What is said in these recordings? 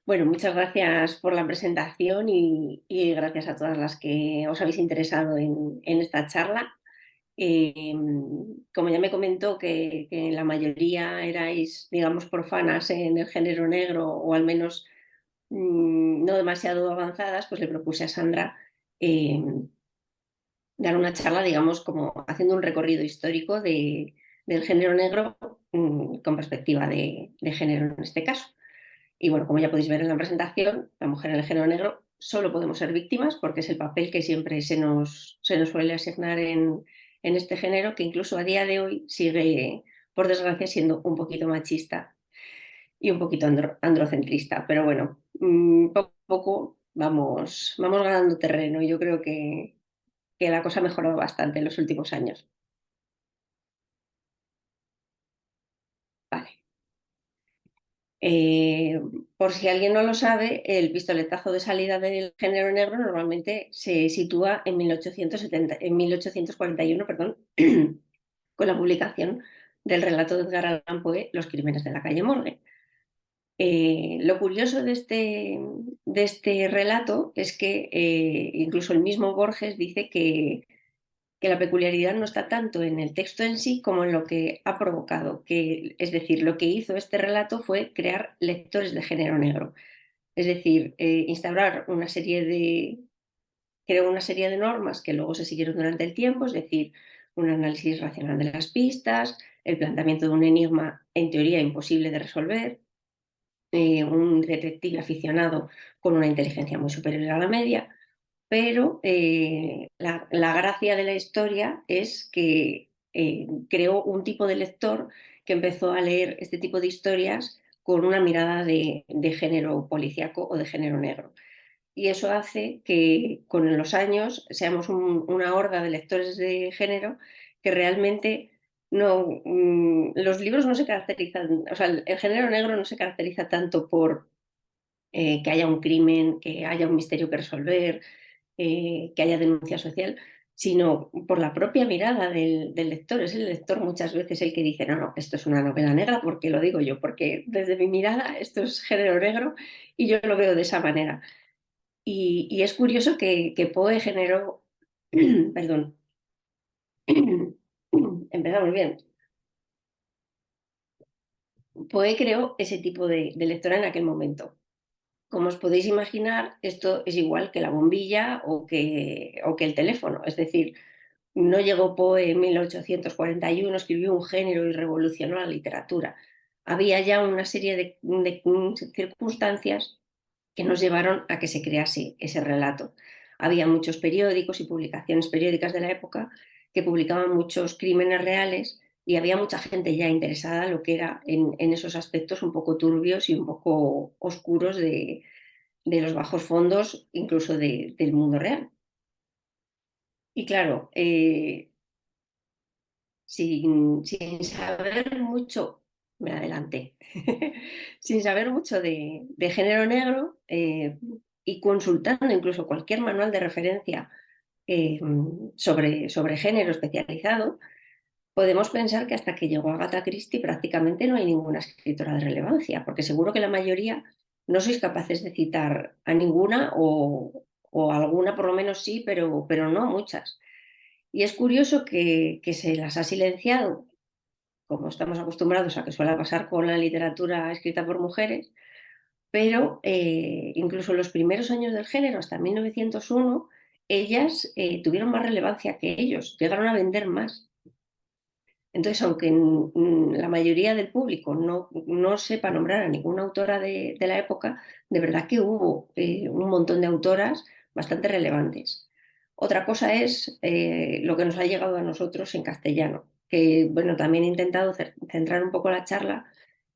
Bueno, muchas gracias por la presentación y gracias a todas las que os habéis interesado en esta charla. Eh, Como ya me comentó que la mayoría erais, digamos, profanas en el género negro o al menos no demasiado avanzadas, pues le propuse a Sandra eh, dar una charla, digamos, como haciendo un recorrido histórico del género negro con perspectiva de género en este caso. Y bueno, como ya podéis ver en la presentación, la mujer en el género negro solo podemos ser víctimas porque es el papel que siempre se nos suele asignar en este género, que incluso a día de hoy sigue, por desgracia, siendo un poquito machista y un poquito androcentrista. Pero bueno, poco a poco vamos ganando terreno y yo creo que la cosa ha mejorado bastante en los últimos años. Vale. Eh, por si alguien no lo sabe, el pistoletazo de salida del género negro normalmente se sitúa en 1870, en 1841, perdón, con la publicación del relato de Edgar Allan Poe, Los crímenes de la calle Morgue. Lo curioso de este relato es que incluso el mismo Borges dice que la peculiaridad no está tanto en el texto en sí como en lo que ha provocado, que, es decir, lo que hizo este relato fue crear lectores de género negro, es decir, instaurar creó una serie de normas que luego se siguieron durante el tiempo, es decir, un análisis racional de las pistas, el planteamiento de un enigma en teoría imposible de resolver, un detective aficionado con una inteligencia muy superior a la media, pero la gracia de la historia es que creó un tipo de lector que empezó a leer este tipo de historias con una mirada de género policíaco o de género negro. Y eso hace que con los años seamos una horda de lectores de género que realmente no, los libros no se caracterizan, o sea, el género negro no se caracteriza tanto por que haya un crimen, que haya un misterio que resolver, que haya denuncia social, sino por la propia mirada del lector. Es el lector muchas veces el que dice, no, no, esto es una novela negra, porque lo digo yo, porque desde mi mirada esto es género negro y yo lo veo de esa manera. Y es curioso que Poe generó, perdón, empezamos bien. Poe creó ese tipo de lectora en aquel momento. Como os podéis imaginar, esto es igual que la bombilla o que el teléfono. Es decir, no llegó Poe en 1841, escribió un género y revolucionó la literatura. Había ya una serie de circunstancias que nos llevaron a que se crease ese relato. Había muchos periódicos y publicaciones periódicas de la época que publicaban muchos crímenes reales y había mucha gente ya interesada en lo que era en esos aspectos un poco turbios y un poco oscuros de los bajos fondos, incluso del mundo real. Y claro, sin saber mucho, me adelanté, sin saber mucho de género negro y consultando incluso cualquier manual de referencia eh, sobre género especializado, podemos pensar que hasta que llegó Agatha Christie prácticamente no hay ninguna escritora de relevancia, porque seguro que la mayoría no sois capaces de citar a ninguna o alguna por lo menos sí, pero no muchas. Y es curioso que se las ha silenciado como estamos acostumbrados a que suele pasar con la literatura escrita por mujeres, pero incluso en los primeros años del género, hasta 1901, ellas tuvieron más relevancia que ellos, llegaron a vender más. Entonces, aunque la mayoría del público no sepa nombrar a ninguna autora de la época, de verdad que hubo un montón de autoras bastante relevantes. Otra cosa es lo que nos ha llegado a nosotros en castellano, que bueno, también he intentado centrar un poco la charla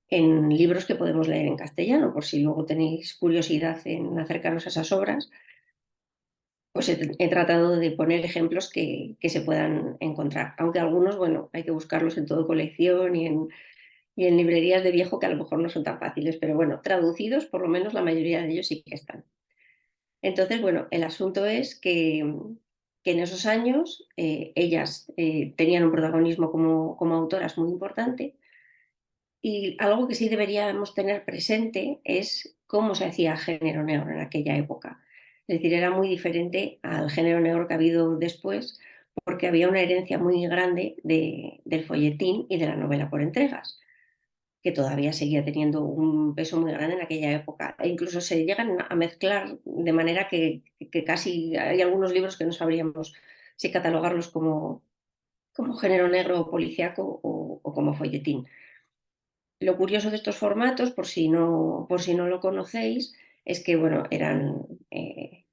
en libros que podemos leer en castellano, por si luego tenéis curiosidad en acercaros a esas obras, pues he tratado de poner ejemplos que se puedan encontrar, aunque algunos, bueno, hay que buscarlos en todo colección y en librerías de viejo que a lo mejor no son tan fáciles, pero bueno, traducidos por lo menos la mayoría de ellos sí que están. Entonces, bueno, el asunto es que en esos años ellas tenían un protagonismo como autoras muy importante y algo que sí deberíamos tener presente es cómo se hacía género negro en aquella época. Es decir, era muy diferente al género negro que ha habido después, porque había una herencia muy grande del folletín y de la novela por entregas, que todavía seguía teniendo un peso muy grande en aquella época. E incluso se llegan a mezclar de manera que casi hay algunos libros que no sabríamos si catalogarlos como género negro o policíaco o como folletín. Lo curioso de estos formatos, por si no lo conocéis, es que bueno, eran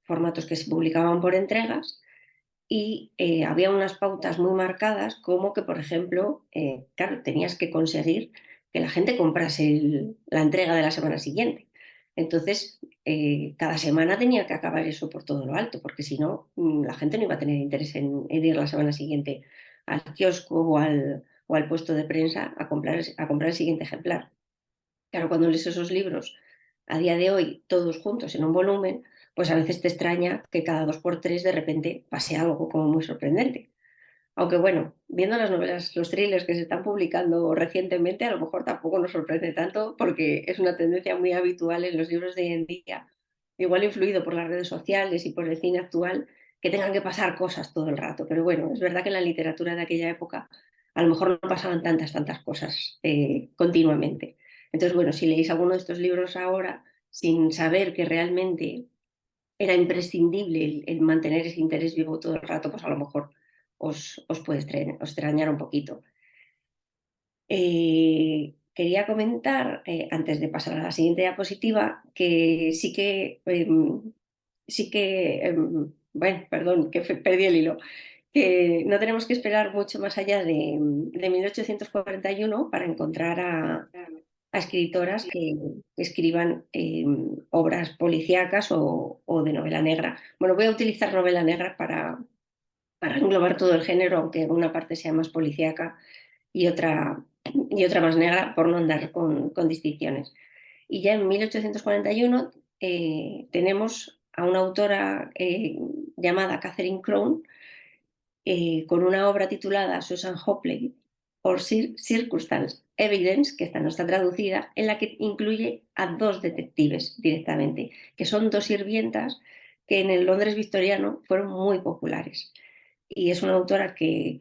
formatos que se publicaban por entregas y había unas pautas muy marcadas, como que, por ejemplo, claro, tenías que conseguir que la gente comprase la entrega de la semana siguiente. Entonces, cada semana tenía que acabar eso por todo lo alto, porque si no, la gente no iba a tener interés en ir la semana siguiente al kiosco o al puesto de prensa a comprar el siguiente ejemplar. Claro, cuando lees esos libros a día de hoy, todos juntos en un volumen, pues a veces te extraña que cada dos por tres de repente pase algo como muy sorprendente. Aunque bueno, viendo las novelas, los thrillers que se están publicando recientemente, a lo mejor tampoco nos sorprende tanto porque es una tendencia muy habitual en los libros de hoy en día, igual influido por las redes sociales y por el cine actual, que tengan que pasar cosas todo el rato. Pero bueno, es verdad que en la literatura de aquella época a lo mejor no pasaban tantas cosas continuamente. Entonces, bueno, si leéis alguno de estos libros ahora sin saber que realmente era imprescindible el mantener ese interés vivo todo el rato, pues a lo mejor os puede extrañar un poquito. Quería comentar, antes de pasar a la siguiente diapositiva, que bueno, perdón, que perdí el hilo, que no tenemos que esperar mucho más allá de 1841 para encontrar a escritoras que escriban obras policíacas o de novela negra. Bueno, voy a utilizar novela negra para englobar todo el género, aunque una parte sea más policíaca y otra más negra, por no andar con distinciones. Y ya en 1841 tenemos a una autora llamada Catherine Crown, con una obra titulada Susan Hopley or Circumstance Evidence, que esta no está traducida, en la que incluye a dos detectives directamente, que son dos sirvientas que en el Londres victoriano fueron muy populares. Y es una autora que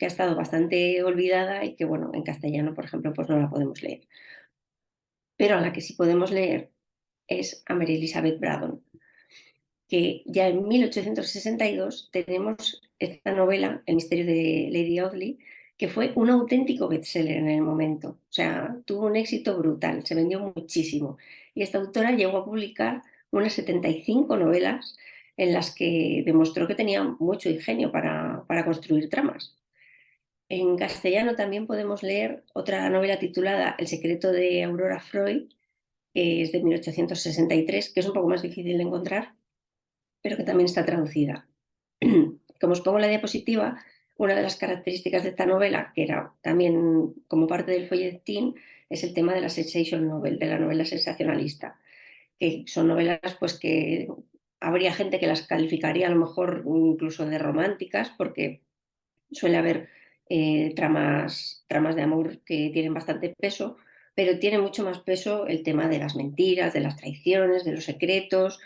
ha estado bastante olvidada y que, bueno, en castellano, por ejemplo, pues no la podemos leer. Pero a la que sí podemos leer es a Mary Elizabeth Braddon, que ya en 1862 tenemos esta novela, El misterio de Lady Audley, que fue un auténtico bestseller en el momento. O sea, tuvo un éxito brutal, se vendió muchísimo. Y esta autora llegó a publicar unas 75 novelas en las que demostró que tenía mucho ingenio para construir tramas. En castellano también podemos leer otra novela titulada El secreto de Aurora Freud, que es de 1863, que es un poco más difícil de encontrar, pero que también está traducida. Como os pongo en la diapositiva, una de las características de esta novela, que era también como parte del folletín, es el tema de la sensation novel, de la novela sensacionalista, que son novelas pues que habría gente que las calificaría a lo mejor incluso de románticas, porque suele haber tramas de amor que tienen bastante peso, pero tiene mucho más peso el tema de las mentiras, de las traiciones, de los secretos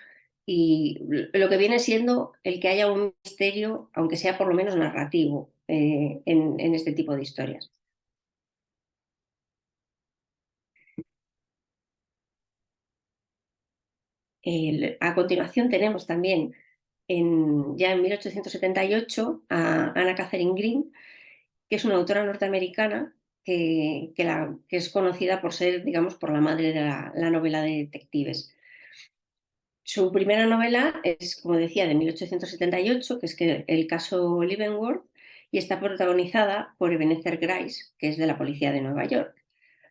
y lo que viene siendo el que haya un misterio, aunque sea por lo menos narrativo, en este tipo de historias. A continuación tenemos también ya en 1878 a Anna Catherine Green, que es una autora norteamericana que es conocida por ser, digamos, por la madre de la novela de detectives. Su primera novela es, como decía, de 1878, que es el caso Leavenworth, y está protagonizada por Ebenezer Grice, que es de la policía de Nueva York.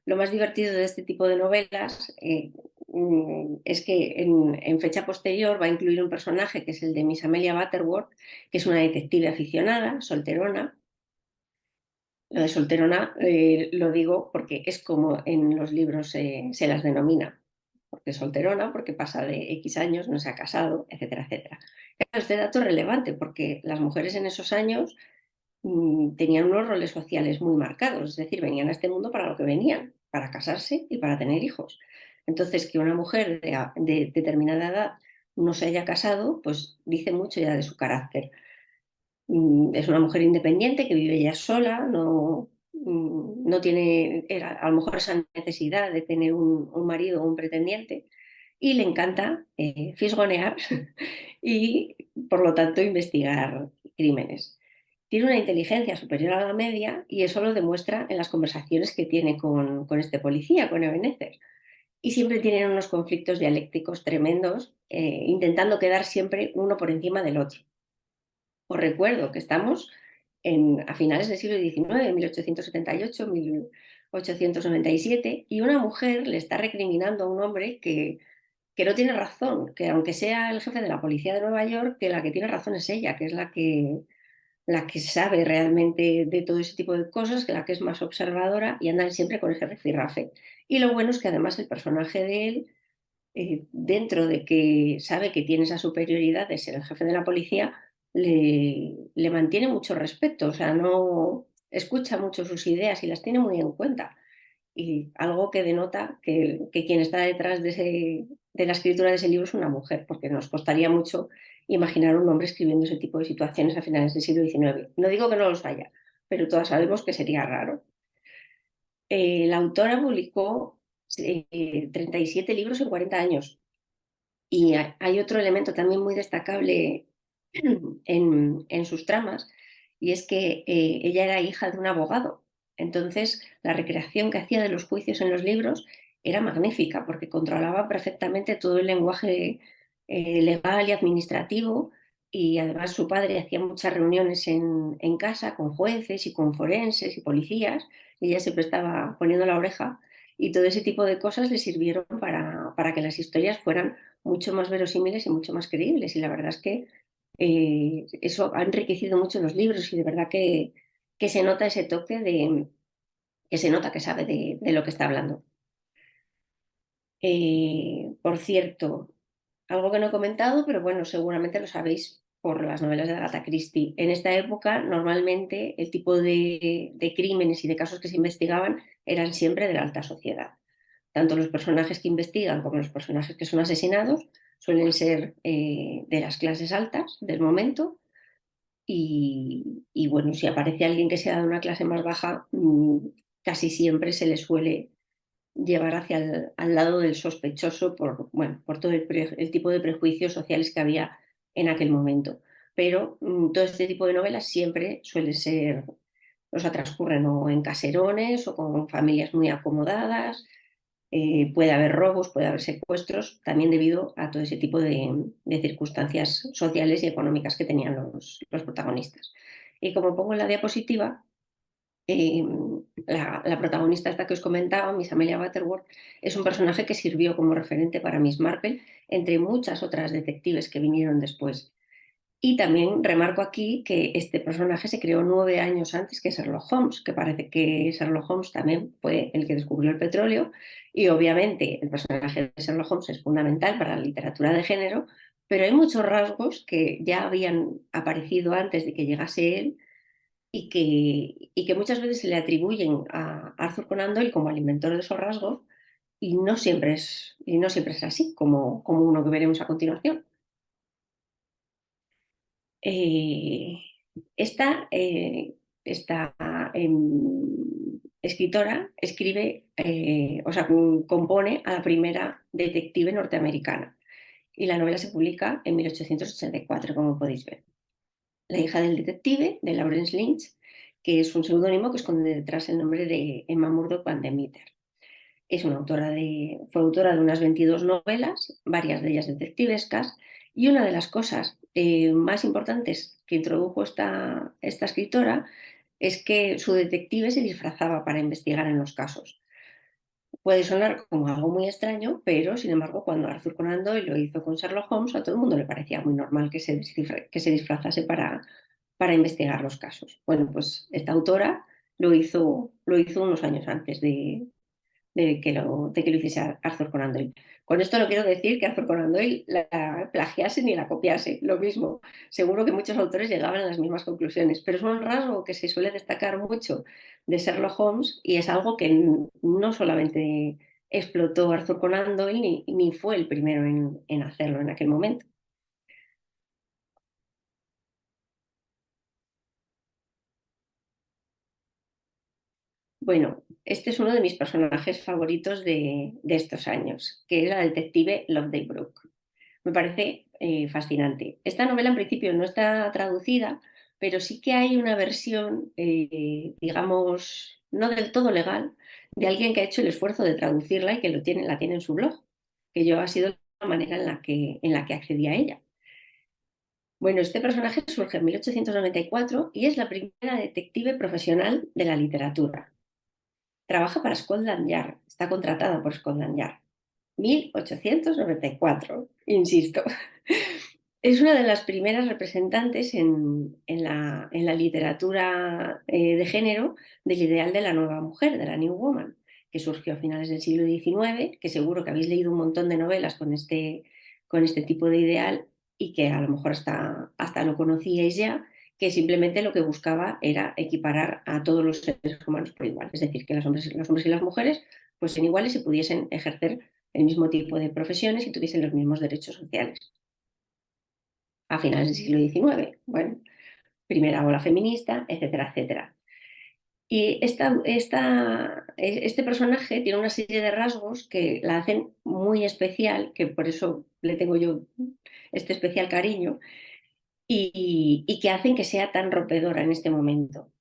Lo más divertido de este tipo de novelas es que en fecha posterior va a incluir un personaje que es el de Miss Amelia Butterworth, que es una detective aficionada, solterona. Lo de solterona lo digo porque es como en los libros se las denomina, porque es solterona, porque pasa de X años, no se ha casado, etcétera, etcétera. Claro, este dato es relevante porque las mujeres en esos años tenían unos roles sociales muy marcados, es decir, venían a este mundo para lo que venían, para casarse y para tener hijos. Entonces, que una mujer de determinada edad no se haya casado, pues dice mucho ya de su carácter. Es una mujer independiente que vive ya sola, no tiene a lo mejor esa necesidad de tener un marido o un pretendiente y le encanta fisgonear y por lo tanto investigar crímenes. Tiene una inteligencia superior a la media y eso lo demuestra en las conversaciones que tiene con este policía, con Ebenezer. Y siempre tienen unos conflictos dialécticos tremendos, intentando quedar siempre uno por encima del otro. Os recuerdo que estamos a finales del siglo XIX, 1878, 1897, y una mujer le está recriminando a un hombre que no tiene razón, que aunque sea el jefe de la policía de Nueva York, que la que tiene razón es ella, que es la que sabe realmente de todo ese tipo de cosas, que la que es más observadora y andan siempre con ese rifirrafe. Y lo bueno es que además el personaje de él dentro de que sabe que tiene esa superioridad de ser el jefe de la policía, le mantiene mucho respeto, o sea, no escucha mucho sus ideas y las tiene muy en cuenta. Y algo que denota que quien está detrás de la escritura de ese libro es una mujer, porque nos costaría mucho imaginar un hombre escribiendo ese tipo de situaciones a finales del siglo XIX. No digo que no los haya, pero todas sabemos que sería raro. La autora publicó 37 libros en 40 años. Y hay otro elemento también muy destacable en sus tramas, y es que ella era hija de un abogado. Entonces, la recreación que hacía de los juicios en los libros era magnífica, porque controlaba perfectamente todo el lenguaje legal y administrativo, y además su padre hacía muchas reuniones en casa con jueces y con forenses y policías, y ella siempre estaba poniendo la oreja, y todo ese tipo de cosas le sirvieron para que las historias fueran mucho más verosímiles y mucho más creíbles. Y la verdad es que eso ha enriquecido mucho los libros y de verdad que se nota ese toque que se nota que sabe de lo que está hablando. Por cierto, algo que no he comentado, pero bueno, seguramente lo sabéis por las novelas de Agatha Christie. En esta época, normalmente, el tipo de crímenes y de casos que se investigaban eran siempre de la alta sociedad. Tanto los personajes que investigan como los personajes que son asesinados suelen ser de las clases altas del momento y bueno, si aparece alguien que sea de una clase más baja, casi siempre se le suele llevar hacia al lado del sospechoso bueno, por todo el tipo de prejuicios sociales que había en aquel momento. Pero todo este tipo de novelas siempre suele ser, o sea, transcurren o en caserones o con familias muy acomodadas. Puede haber robos, puede haber secuestros, también debido a todo ese tipo de circunstancias sociales y económicas que tenían los protagonistas. Y como pongo en la diapositiva, eh, la protagonista esta que os comentaba, Miss Amelia Butterworth, es un personaje que sirvió como referente para Miss Marple, entre muchas otras detectives que vinieron después. Y también remarco aquí que este personaje se creó 9 años antes que Sherlock Holmes, que parece que Sherlock Holmes también fue el que descubrió el petróleo. Y obviamente el personaje de Sherlock Holmes es fundamental para la literatura de género, pero hay muchos rasgos que ya habían aparecido antes de que llegase él y que muchas veces se le atribuyen a Arthur Conan Doyle como al inventor de esos rasgos y no siempre es así, como uno que veremos a continuación. Eh, esta escritora escribe, o sea, compone a la primera detective norteamericana y la novela se publica en 1884, como podéis ver. La hija del detective, de Lawrence Lynch, que es un seudónimo que esconde detrás el nombre de Emma Murdoch Van de Meter. Fue autora de unas 22 novelas, varias de ellas detectivescas, y una de las cosas más importantes que introdujo esta escritora es que su detective se disfrazaba para investigar en los casos. Puede sonar como algo muy extraño, pero sin embargo, cuando Arthur Conan Doyle lo hizo con Sherlock Holmes, a todo el mundo le parecía muy normal que se disfrazase para investigar los casos. Bueno, pues esta autora lo hizo unos años antes de que lo hiciese Arthur Conan Doyle. Con esto no quiero decir que Arthur Conan Doyle la plagiase ni la copiase, lo mismo. Seguro que muchos autores llegaban a las mismas conclusiones, pero es un rasgo que se suele destacar mucho de Sherlock Holmes y es algo que no solamente explotó Arthur Conan Doyle ni fue el primero en hacerlo en aquel momento. Bueno, este es uno de mis personajes favoritos de estos años, que es la detective Loveday Brooke. Me parece fascinante. Esta novela en principio no está traducida, pero sí que hay una versión, digamos, no del todo legal, de alguien que ha hecho el esfuerzo de traducirla y que la tiene en su blog, que yo ha sido la manera en la que accedí a ella. Bueno, este personaje surge en 1894 y es la primera detective profesional de la literatura. Trabaja para Scotland Yard, está contratada por Scotland Yard. 1894, insisto. Es una de las primeras representantes en la literatura de género del ideal de la nueva mujer, de la New Woman, que surgió a finales del siglo XIX, que seguro que habéis leído un montón de novelas con este tipo de ideal y que a lo mejor hasta lo conocíais ya, que simplemente lo que buscaba era equiparar a todos los seres humanos por igual. Es decir, que los hombres y las mujeres pues, sean iguales y pudiesen ejercer el mismo tipo de profesiones y tuviesen los mismos derechos sociales a finales del siglo XIX. Bueno, primera ola feminista, etcétera, etcétera. Y este personaje tiene una serie de rasgos que la hacen muy especial, que por eso le tengo yo este especial cariño, y que hacen que sea tan rompedora en este momento.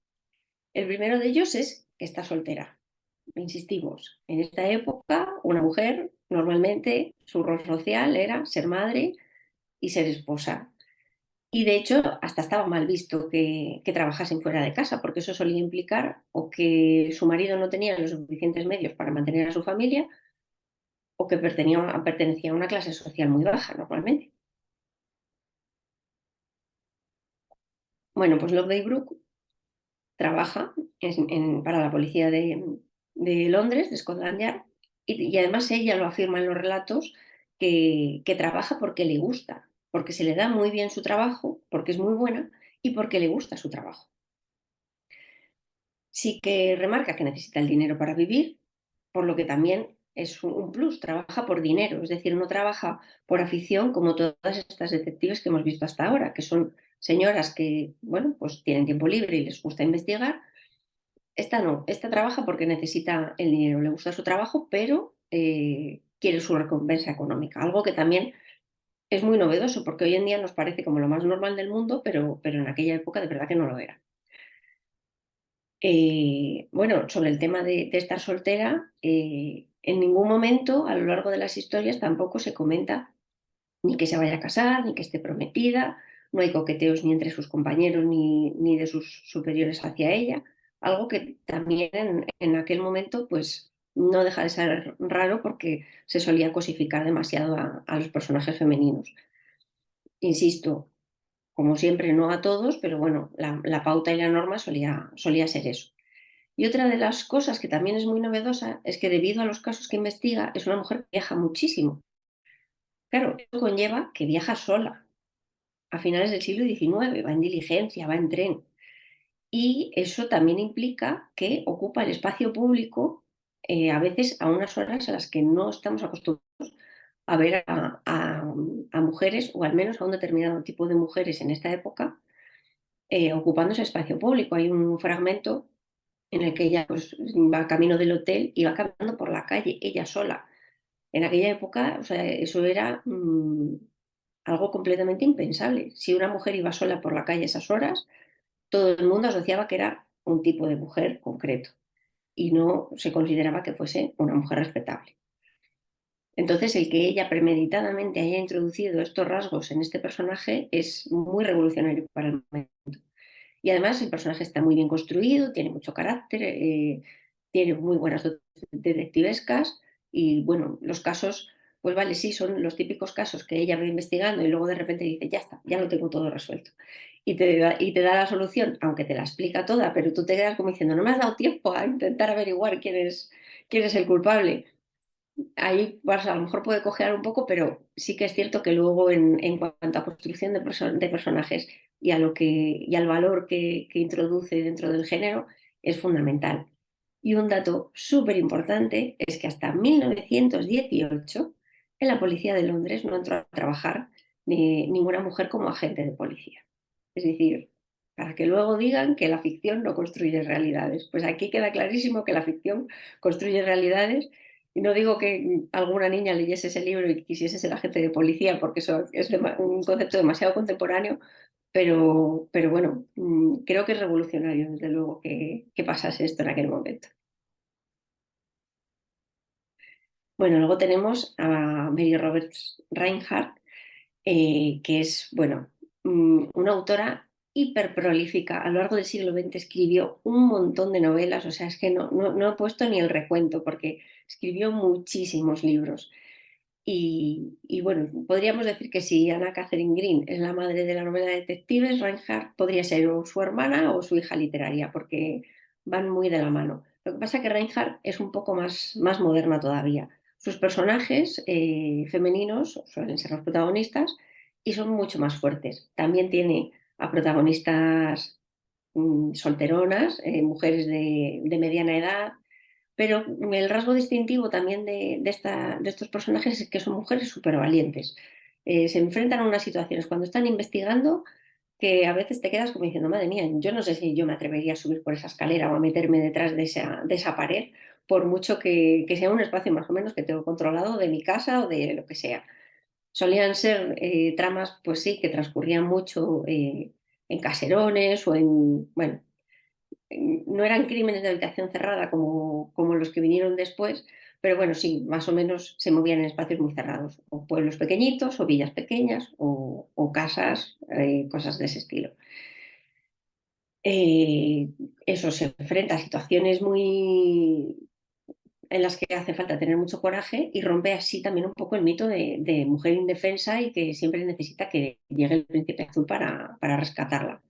El primero de ellos es que está soltera. Insistimos, en esta época una mujer normalmente su rol social era ser madre y ser esposa. Y de hecho, hasta estaba mal visto que trabajasen fuera de casa, porque eso solía implicar o que su marido no tenía los suficientes medios para mantener a su familia o que pertenecía a una clase social muy baja normalmente. Bueno, pues Loveday Brooke trabaja para la policía de Londres, de Scotland Yard, y además ella lo afirma en los relatos que trabaja porque le gusta, porque se le da muy bien su trabajo, porque es muy buena y porque le gusta su trabajo. Sí que remarca que necesita el dinero para vivir, por lo que también es un plus, trabaja por dinero, es decir, no trabaja por afición como todas estas detectives que hemos visto hasta ahora, que son señoras que, bueno, pues tienen tiempo libre y les gusta investigar. Esta no, esta trabaja porque necesita el dinero, le gusta su trabajo, pero quiere su recompensa económica, algo que también es muy novedoso porque hoy en día nos parece como lo más normal del mundo, pero en aquella época de verdad que no lo era. Bueno, sobre el tema de estar soltera, en ningún momento a lo largo de las historias tampoco se comenta ni que se vaya a casar, ni que esté prometida, no hay coqueteos ni entre sus compañeros ni de sus superiores hacia ella, algo que también en aquel momento pues no deja de ser raro porque se solía cosificar demasiado a los personajes femeninos. Insisto, como siempre, no a todos, pero bueno, la pauta y la norma solía ser eso. Y otra de las cosas que también es muy novedosa es que debido a los casos que investiga, es una mujer que viaja muchísimo. Claro, eso conlleva que viaja sola. A finales del siglo XIX va en diligencia, va en tren. Y eso también implica que ocupa el espacio público a veces a unas horas a las que no estamos acostumbrados a ver a mujeres, o al menos a un determinado tipo de mujeres en esta época, ocupando ese espacio público. Hay un fragmento en el que ella pues, va camino del hotel y va caminando por la calle, ella sola. En aquella época, o sea, eso era algo completamente impensable. Si una mujer iba sola por la calle a esas horas, todo el mundo asociaba que era un tipo de mujer concreto y no se consideraba que fuese una mujer respetable. Entonces, el que ella premeditadamente haya introducido estos rasgos en este personaje es muy revolucionario para el momento. Y además el personaje está muy bien construido, tiene mucho carácter, tiene muy buenas dotes detectivescas y bueno, los casos, pues vale, sí, son los típicos casos que ella va investigando y luego de repente dice, ya está, ya lo tengo todo resuelto. Y te da la solución, aunque te la explica toda, pero tú te quedas como diciendo, no me has dado tiempo a intentar averiguar quién es el culpable. Ahí pues, a lo mejor puede cojear un poco, pero sí que es cierto que luego en cuanto a construcción de personajes y al valor que introduce dentro del género, es fundamental. Y un dato súper importante es que hasta 1918 en la policía de Londres no entró a trabajar ninguna mujer como agente de policía. Es decir, para que luego digan que la ficción no construye realidades. Pues aquí queda clarísimo que la ficción construye realidades. Y no digo que alguna niña leyese ese libro y quisiese ser agente de policía, porque eso es un concepto demasiado contemporáneo, pero bueno, creo que es revolucionario, desde luego, que pasase esto en aquel momento. Bueno, luego tenemos a Mary Roberts Rinehart, que es, bueno, una autora hiperprolífica. A lo largo del siglo XX escribió un montón de novelas, o sea, es que no he puesto ni el recuento porque escribió muchísimos libros. Y bueno, podríamos decir que si Anna Catherine Green es la madre de la novela de detectives, Reinhardt podría ser o su hermana o su hija literaria, porque van muy de la mano. Lo que pasa es que Reinhardt es un poco más moderna todavía. Sus personajes femeninos suelen ser los protagonistas y son mucho más fuertes. También tiene a protagonistas solteronas, mujeres de mediana edad, pero el rasgo distintivo también de estos personajes es que son mujeres súper valientes. Se enfrentan a unas situaciones cuando están investigando que a veces te quedas como diciendo, madre mía, yo no sé si yo me atrevería a subir por esa escalera o a meterme detrás de esa pared, por mucho que sea un espacio más o menos que tengo controlado de mi casa o de lo que sea. Solían ser tramas, pues sí, que transcurrían mucho en caserones o en, bueno, no eran crímenes de habitación cerrada como los que vinieron después, pero bueno, sí, más o menos se movían en espacios muy cerrados, o pueblos pequeñitos, o villas pequeñas, o casas, cosas de ese estilo. Eh, Eso se enfrenta a situaciones muy en las que hace falta tener mucho coraje y rompe así también un poco el mito de mujer indefensa y que siempre necesita que llegue el príncipe azul para rescatarla.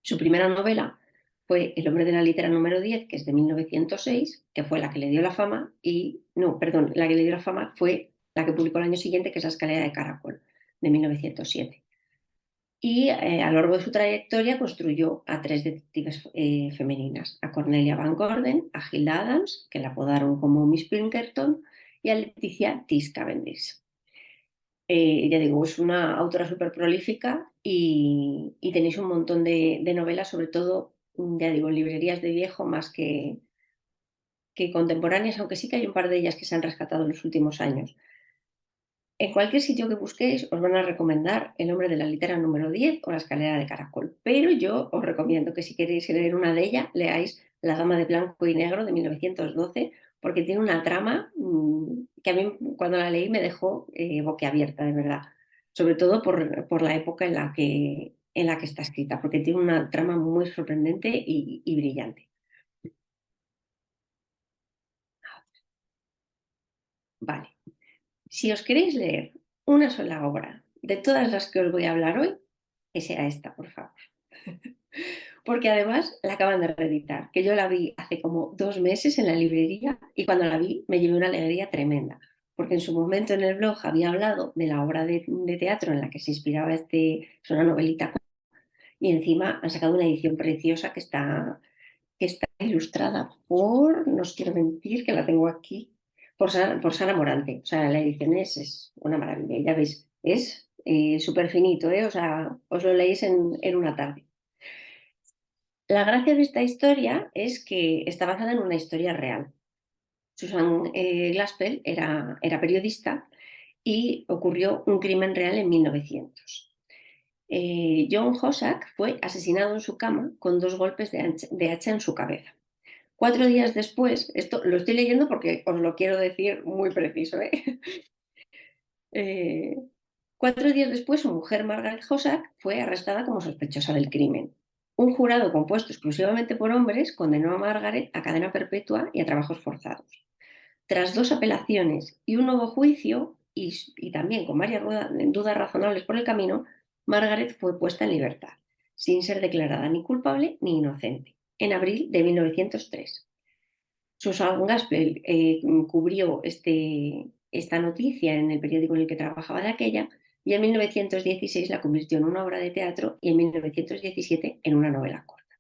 Su primera novela fue El hombre de la litera número 10, que es de 1906, que fue la que le dio la fama, y no, perdón, la que le dio la fama fue la que publicó el año siguiente, que es La escalera de caracol, de 1907. Y a lo largo de su trayectoria construyó a tres detectives femeninas, a Cornelia Van Gordon, a Hilda Adams, que la apodaron como Miss Pinkerton, y a Leticia Tis Cavendish. Ya digo, es una autora súper prolífica y tenéis un montón de novelas, sobre todo, ya digo, en librerías de viejo más que contemporáneas, aunque sí que hay un par de ellas que se han rescatado en los últimos años. En cualquier sitio que busquéis os van a recomendar El hombre de la litera número 10 o La escalera de caracol, pero yo os recomiendo que si queréis leer una de ellas, leáis La dama de blanco y negro de 1912, porque tiene una trama que a mí cuando la leí me dejó boquiabierta, de verdad, sobre todo por la época en la que está escrita, porque tiene una trama muy sorprendente y brillante. Vale, si os queréis leer una sola obra de todas las que os voy a hablar hoy, que sea esta, por favor. Porque además la acaban de reeditar, que yo la vi hace como 2 meses en la librería y cuando la vi me llevé una alegría tremenda, porque en su momento en el blog había hablado de la obra de teatro en la que se inspiraba es una novelita, y encima han sacado una edición preciosa que está ilustrada no os quiero mentir, que la tengo aquí, por Sara Morante. O sea, la edición es una maravilla, ya veis, es súper finito, ¿eh? O sea, os lo leéis en una tarde. La gracia de esta historia es que está basada en una historia real. Susan Glaspell era periodista y ocurrió un crimen real en 1900. John Hossack fue asesinado en su cama con 2 golpes de hacha en su cabeza. 4 días después, esto lo estoy leyendo porque os lo quiero decir muy preciso, ¿eh? Eh, 4 días después, su mujer Margaret Hossack fue arrestada como sospechosa del crimen. Un jurado compuesto exclusivamente por hombres condenó a Margaret a cadena perpetua y a trabajos forzados. Tras 2 apelaciones y un nuevo juicio, y también con varias dudas razonables por el camino, Margaret fue puesta en libertad, sin ser declarada ni culpable ni inocente, en abril de 1903. Susan Gaspel cubrió esta noticia en el periódico en el que trabajaba de aquella y en 1916 la convirtió en una obra de teatro y en 1917 en una novela corta.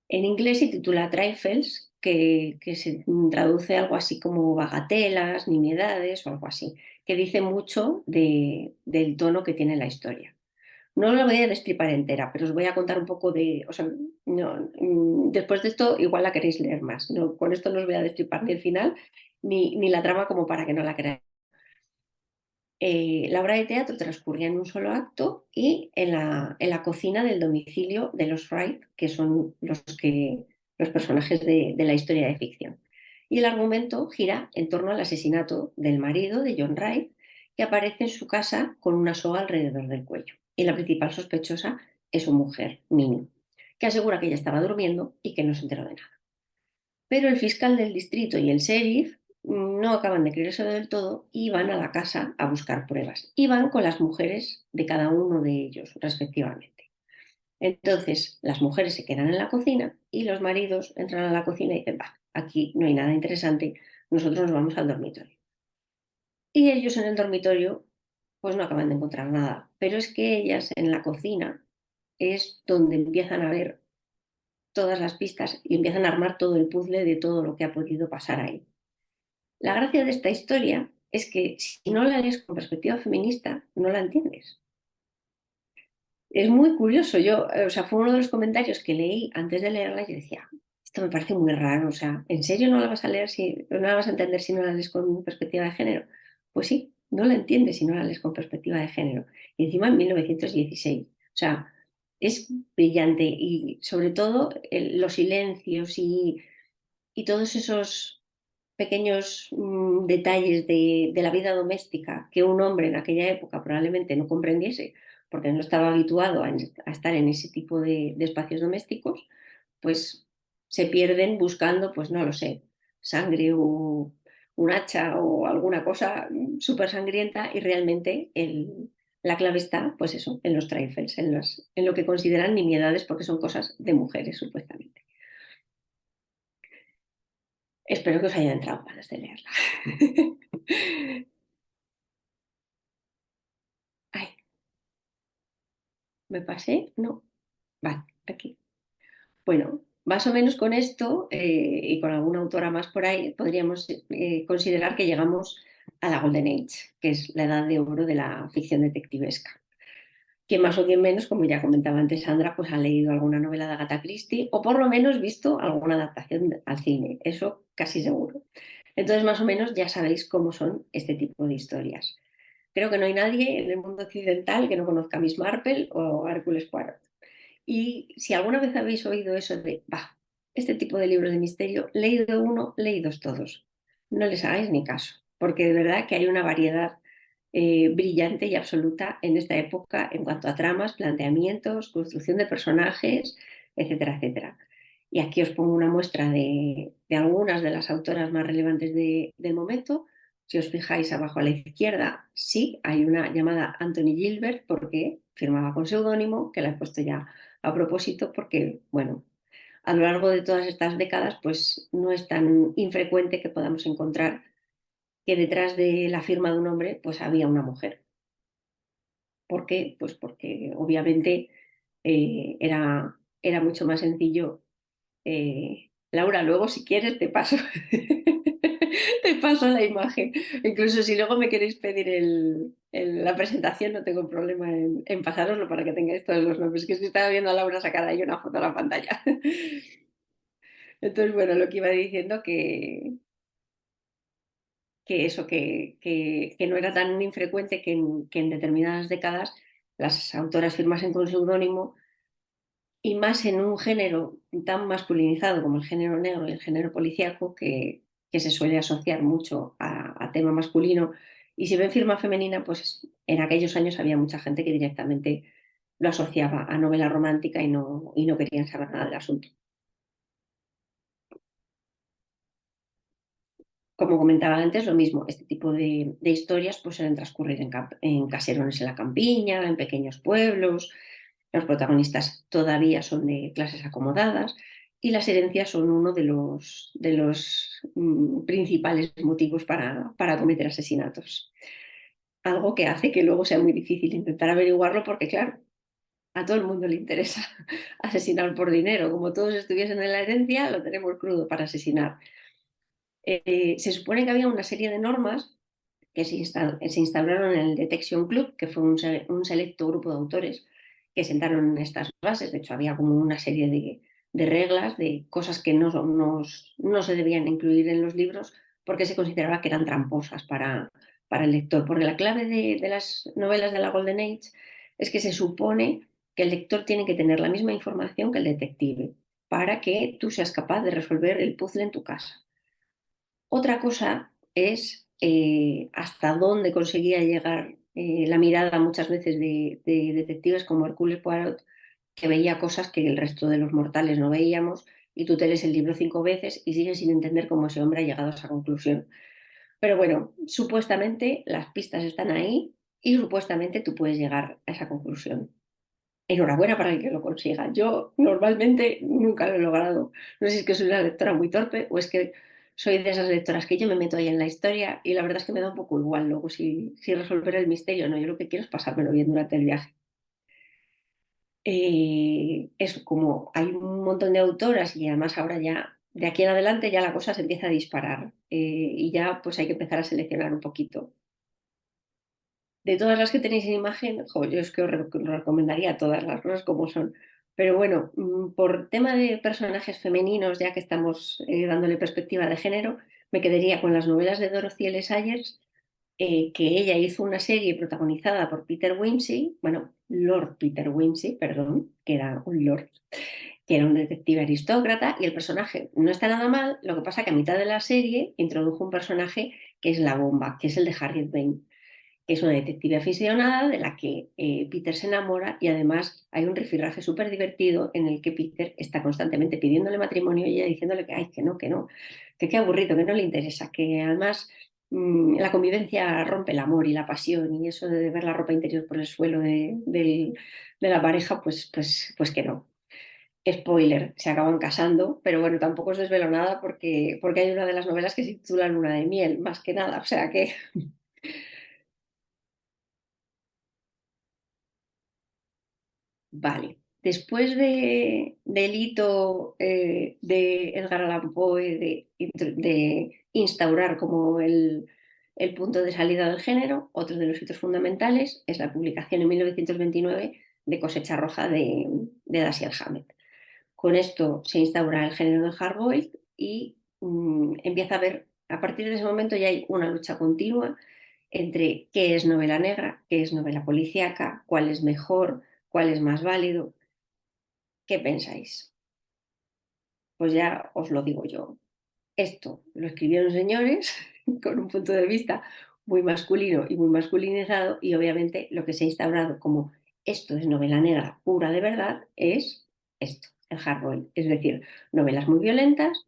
En inglés se titula Trifles, que se traduce algo así como bagatelas, nimiedades o algo así, que dice mucho del tono que tiene la historia. No la voy a destripar entera, pero os voy a contar un poco de, o sea, no, después de esto igual la queréis leer más. No, con esto no os voy a destripar ni el final ni la trama como para que no la queráis. La obra de teatro transcurría en un solo acto y en la cocina del domicilio de los Wright, que son los personajes de la historia de ficción. Y el argumento gira en torno al asesinato del marido de John Wright, que aparece en su casa con una soga alrededor del cuello. Y la principal sospechosa es su mujer, Minnie, que asegura que ella estaba durmiendo y que no se enteró de nada. Pero el fiscal del distrito y el sheriff no acaban de creérselo del todo y van a la casa a buscar pruebas. Y van con las mujeres de cada uno de ellos, respectivamente. Entonces, las mujeres se quedan en la cocina y los maridos entran a la cocina y dicen, va, aquí no hay nada interesante, nosotros nos vamos al dormitorio. Y ellos en el dormitorio, pues no acaban de encontrar nada. Pero es que ellas en la cocina es donde empiezan a ver todas las pistas y empiezan a armar todo el puzzle de todo lo que ha podido pasar ahí. La gracia de esta historia es que si no la lees con perspectiva feminista, no la entiendes. Es muy curioso. O sea, fue uno de los comentarios que leí antes de leerla y yo decía, esto me parece muy raro. O sea, ¿en serio no la vas a leer si no la vas a entender si no la lees con perspectiva de género? Pues sí, no la entiendes si no la lees con perspectiva de género. Y encima en 1916. O sea, es brillante y sobre todo los silencios y todos esos pequeños detalles de la vida doméstica que un hombre en aquella época probablemente no comprendiese porque no estaba habituado a estar en ese tipo de espacios domésticos, pues se pierden buscando, pues no lo sé, sangre o un hacha o alguna cosa súper sangrienta y realmente la clave está, pues eso, en los trifles, en lo que consideran nimiedades porque son cosas de mujeres supuestamente. Espero que os haya entrado ganas de leerla. Ay, ¿me pasé? No. Vale, aquí. Bueno, más o menos con esto y con alguna autora más por ahí, podríamos considerar que llegamos a la Golden Age, que es la edad de oro de la ficción detectivesca. Quien más o quien menos, como ya comentaba antes Sandra, pues ha leído alguna novela de Agatha Christie o por lo menos visto alguna adaptación al cine, eso casi seguro. Entonces, más o menos ya sabéis cómo son este tipo de historias. Creo que no hay nadie en el mundo occidental que no conozca a Miss Marple o a Hércules Poirot. Y si alguna vez habéis oído eso de, bah, este tipo de libros de misterio, leído uno, leídos todos. No les hagáis ni caso, porque de verdad que hay una variedad brillante y absoluta en esta época en cuanto a tramas, planteamientos, construcción de personajes, etcétera, etcétera. Y aquí os pongo una muestra de algunas de las autoras más relevantes del momento. Si os fijáis abajo a la izquierda, sí, hay una llamada Anthony Gilbert porque firmaba con seudónimo, que la he puesto ya a propósito porque, bueno, a lo largo de todas estas décadas, pues no es tan infrecuente que podamos encontrar que detrás de la firma de un hombre, pues había una mujer. ¿Por qué? Pues porque obviamente era mucho más sencillo. Laura, luego si quieres te paso, te paso la imagen. Incluso si luego me queréis pedir la presentación, no tengo problema en pasároslo para que tengáis todos los nombres. Que es que estaba viendo a Laura sacar ahí una foto a la pantalla. Entonces, bueno, lo que iba diciendo que eso, que no era tan infrecuente que en determinadas décadas las autoras firmasen con seudónimo y más en un género tan masculinizado como el género negro y el género policíaco, que se suele asociar mucho a tema masculino. Y si ven firma femenina, pues en aquellos años había mucha gente que directamente lo asociaba a novela romántica y no querían saber nada del asunto. Como comentaba antes, lo mismo, este tipo de historias pues suelen transcurrir en caserones en la campiña, en pequeños pueblos. Los protagonistas todavía son de clases acomodadas y las herencias son uno de los principales motivos para cometer asesinatos. Algo que hace que luego sea muy difícil intentar averiguarlo porque, claro, A todo el mundo le interesa asesinar por dinero. Como todos estuviesen en la herencia, lo tenemos crudo para asesinar. Se supone que había una serie de normas que se instauraron en el Detection Club, que fue un selecto grupo de autores que sentaron estas bases. De hecho, había como una serie de reglas, de cosas que no se debían incluir en los libros porque se consideraba que eran tramposas para el lector. Porque la clave de las novelas de la Golden Age es que se supone que el lector tiene que tener la misma información que el detective para que tú seas capaz de resolver el puzzle en tu casa. Otra cosa es hasta dónde conseguía llegar la mirada muchas veces de detectives como Hercule Poirot, que veía cosas que el resto de los mortales no veíamos, y tú te lees el libro 5 veces y sigues sin entender cómo ese hombre ha llegado a esa conclusión. Pero bueno, supuestamente las pistas están ahí y supuestamente tú puedes llegar a esa conclusión. Enhorabuena para el que lo consiga. Yo normalmente nunca lo he logrado. No sé si es que soy una lectora muy torpe o es que soy de esas lectoras que yo me meto ahí en la historia y la verdad es que me da un poco igual luego si resolver el misterio o no. Yo lo que quiero es pasármelo bien durante el viaje. Eso, como hay un montón de autoras y además ahora ya, de aquí en adelante ya la cosa se empieza a disparar y ya pues hay que empezar a seleccionar un poquito. De todas las que tenéis en imagen, jo, yo es que os recomendaría todas las cosas como son. Pero bueno, por tema de personajes femeninos, ya que estamos dándole perspectiva de género, me quedaría con las novelas de Dorothy L. Sayers, que ella hizo una serie protagonizada por Peter Wimsey, bueno, Lord Peter Wimsey, perdón, que era un lord, que era un detective aristócrata, y el personaje no está nada mal, lo que pasa que a mitad de la serie introdujo un personaje que es la bomba, que es el de Harriet Vane, que es una detective aficionada de la que Peter se enamora y además hay un rifirrafe súper divertido en el que Peter está constantemente pidiéndole matrimonio y ella diciéndole que, ay, que no, que qué aburrido, que no le interesa, que además la convivencia rompe el amor y la pasión y eso de ver la ropa interior por el suelo de la pareja, pues que no. Spoiler, se acaban casando, pero bueno, tampoco os desvelo nada porque hay una de las novelas que se titula Luna de miel, más que nada, o sea que vale. Después del hito de Edgar Allan Poe de instaurar como el punto de salida del género, otro de los hitos fundamentales es la publicación en 1929 de Cosecha Roja de Dashiell Hammett. Con esto se instaura el género del hardboiled y empieza a haber, a partir de ese momento ya hay una lucha continua entre qué es novela negra, qué es novela policíaca, cuál es mejor, cuál es más válido. ¿Qué pensáis? Pues ya os lo digo yo. Esto lo escribieron señores con un punto de vista muy masculino y muy masculinizado y obviamente lo que se ha instaurado como esto es novela negra pura de verdad es esto, el hardboiled, es decir, novelas muy violentas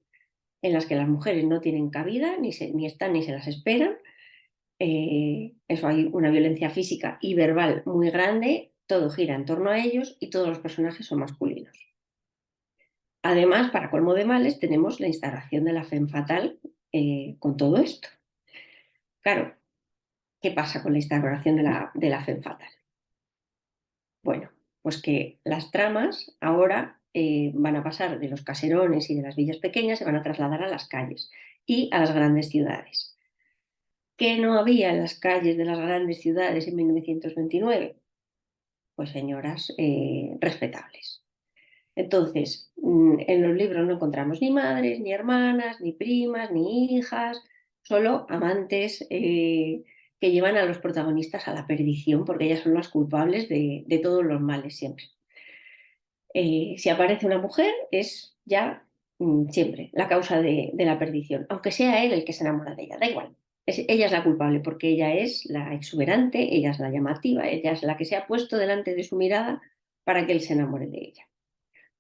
en las que las mujeres no tienen cabida, ni están ni se las esperan. Eso hay una violencia física y verbal muy grande, todo gira en torno a ellos y todos los personajes son masculinos. Además, para colmo de males, tenemos la instalación de la femme fatal con todo esto. Claro, ¿qué pasa con la instauración de la femme fatal? Bueno, pues que las tramas ahora van a pasar de los caserones y de las villas pequeñas, se van a trasladar a las calles y a las grandes ciudades. ¿Qué no había en las calles de las grandes ciudades en 1929? Pues señoras respetables. Entonces, en los libros no encontramos ni madres, ni hermanas, ni primas, ni hijas, solo amantes que llevan a los protagonistas a la perdición, porque ellas son las culpables de todos los males siempre. Si aparece una mujer, es ya siempre la causa de la perdición, aunque sea él el que se enamora de ella, da igual. Ella es la culpable porque ella es la exuberante, ella es la llamativa, ella es la que se ha puesto delante de su mirada para que él se enamore de ella.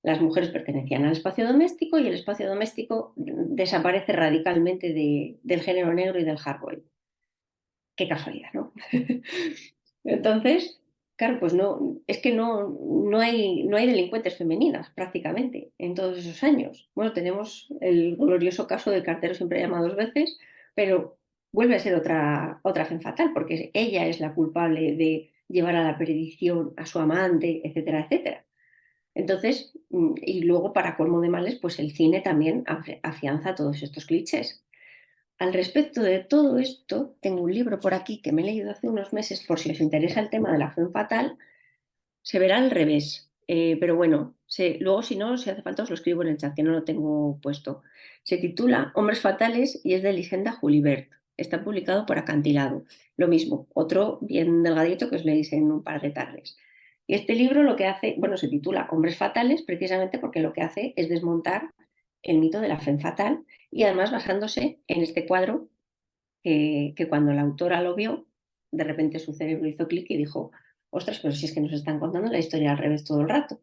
Las mujeres pertenecían al espacio doméstico y el espacio doméstico desaparece radicalmente del género negro y del hardboiled. Qué casualidad, ¿no? Entonces, claro, pues no, es que no hay delincuentes femeninas prácticamente en todos esos años. Bueno, tenemos el glorioso caso del cartero siempre llama 2 veces, pero vuelve a ser otra femme fatal, porque ella es la culpable llevar a la perdición a su amante, etcétera, etcétera. Entonces, y luego para colmo de males, pues el cine también afianza todos estos clichés. Al respecto de todo esto, tengo un libro por aquí que me he leído hace unos meses, por si os interesa el tema de la femme fatal, se verá al revés. Pero bueno, luego si no, si hace falta os lo escribo en el chat, que no lo tengo puesto. Se titula Hombres Fatales y es de Lisenda Julibert. Está publicado por Acantilado. Lo mismo, otro bien delgadito que os leéis en un par de tardes. Y este libro lo que hace, bueno, se titula Hombres Fatales precisamente porque lo que hace es desmontar el mito de la femme fatal y además basándose en este cuadro que cuando la autora lo vio, de repente su cerebro hizo clic y dijo, ostras, pero si es que nos están contando la historia al revés todo el rato.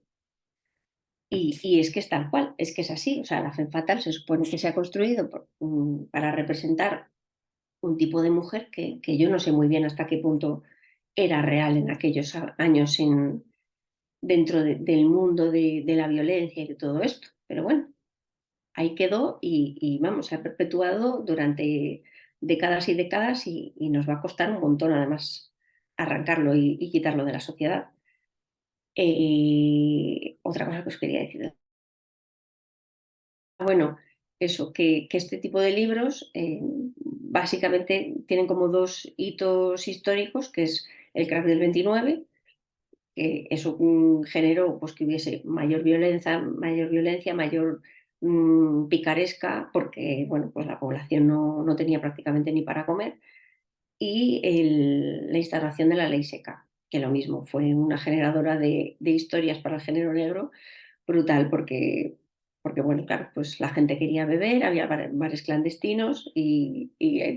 Y es que es tal cual, es que es así. O sea, la femme fatal se supone que se ha construido para representar un tipo de mujer que yo no sé muy bien hasta qué punto era real en aquellos años dentro del mundo de la violencia y de todo esto. Pero bueno, ahí quedó y vamos, se ha perpetuado durante décadas y décadas y nos va a costar un montón además arrancarlo y quitarlo de la sociedad. Otra cosa que os quería decir. Bueno, eso, que este tipo de libros básicamente tienen como dos hitos históricos, que es el crack del 29, que eso generó pues, que hubiese mayor violencia, mayor picaresca, porque bueno, pues la población no tenía prácticamente ni para comer, y la instauración de la ley seca, que lo mismo, fue una generadora de historias para el género negro brutal, porque bueno, claro, pues la gente quería beber, había bares clandestinos y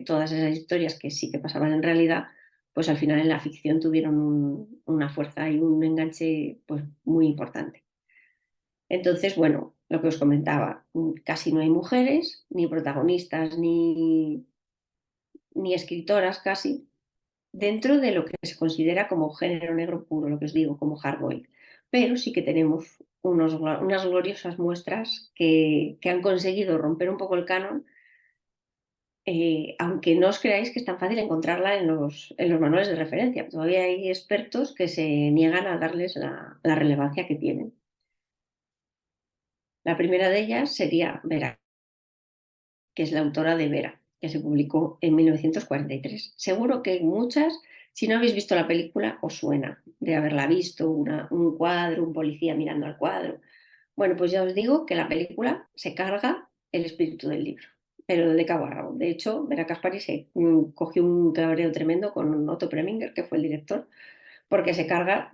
todas esas historias que sí que pasaban en realidad, pues al final en la ficción tuvieron una fuerza y un enganche pues muy importante. Entonces, bueno, lo que os comentaba, casi no hay mujeres, ni protagonistas, ni escritoras casi, dentro de lo que se considera como género negro puro, lo que os digo, como hardboiled. Pero sí que tenemos unas gloriosas muestras que han conseguido romper un poco el canon, aunque no os creáis que es tan fácil encontrarla en los manuales de referencia. Todavía hay expertos que se niegan a darles la relevancia que tienen. La primera de ellas sería Vera, que es la autora de Vera, que se publicó en 1943. Seguro que muchas, si no habéis visto la película, os suena de haberla visto, un cuadro, un policía mirando al cuadro. Bueno, pues ya os digo que la película se carga el espíritu del libro, pero de cabo a rabo. De hecho, Vera Caspari se cogió un cabreo tremendo con Otto Preminger, que fue el director, porque se carga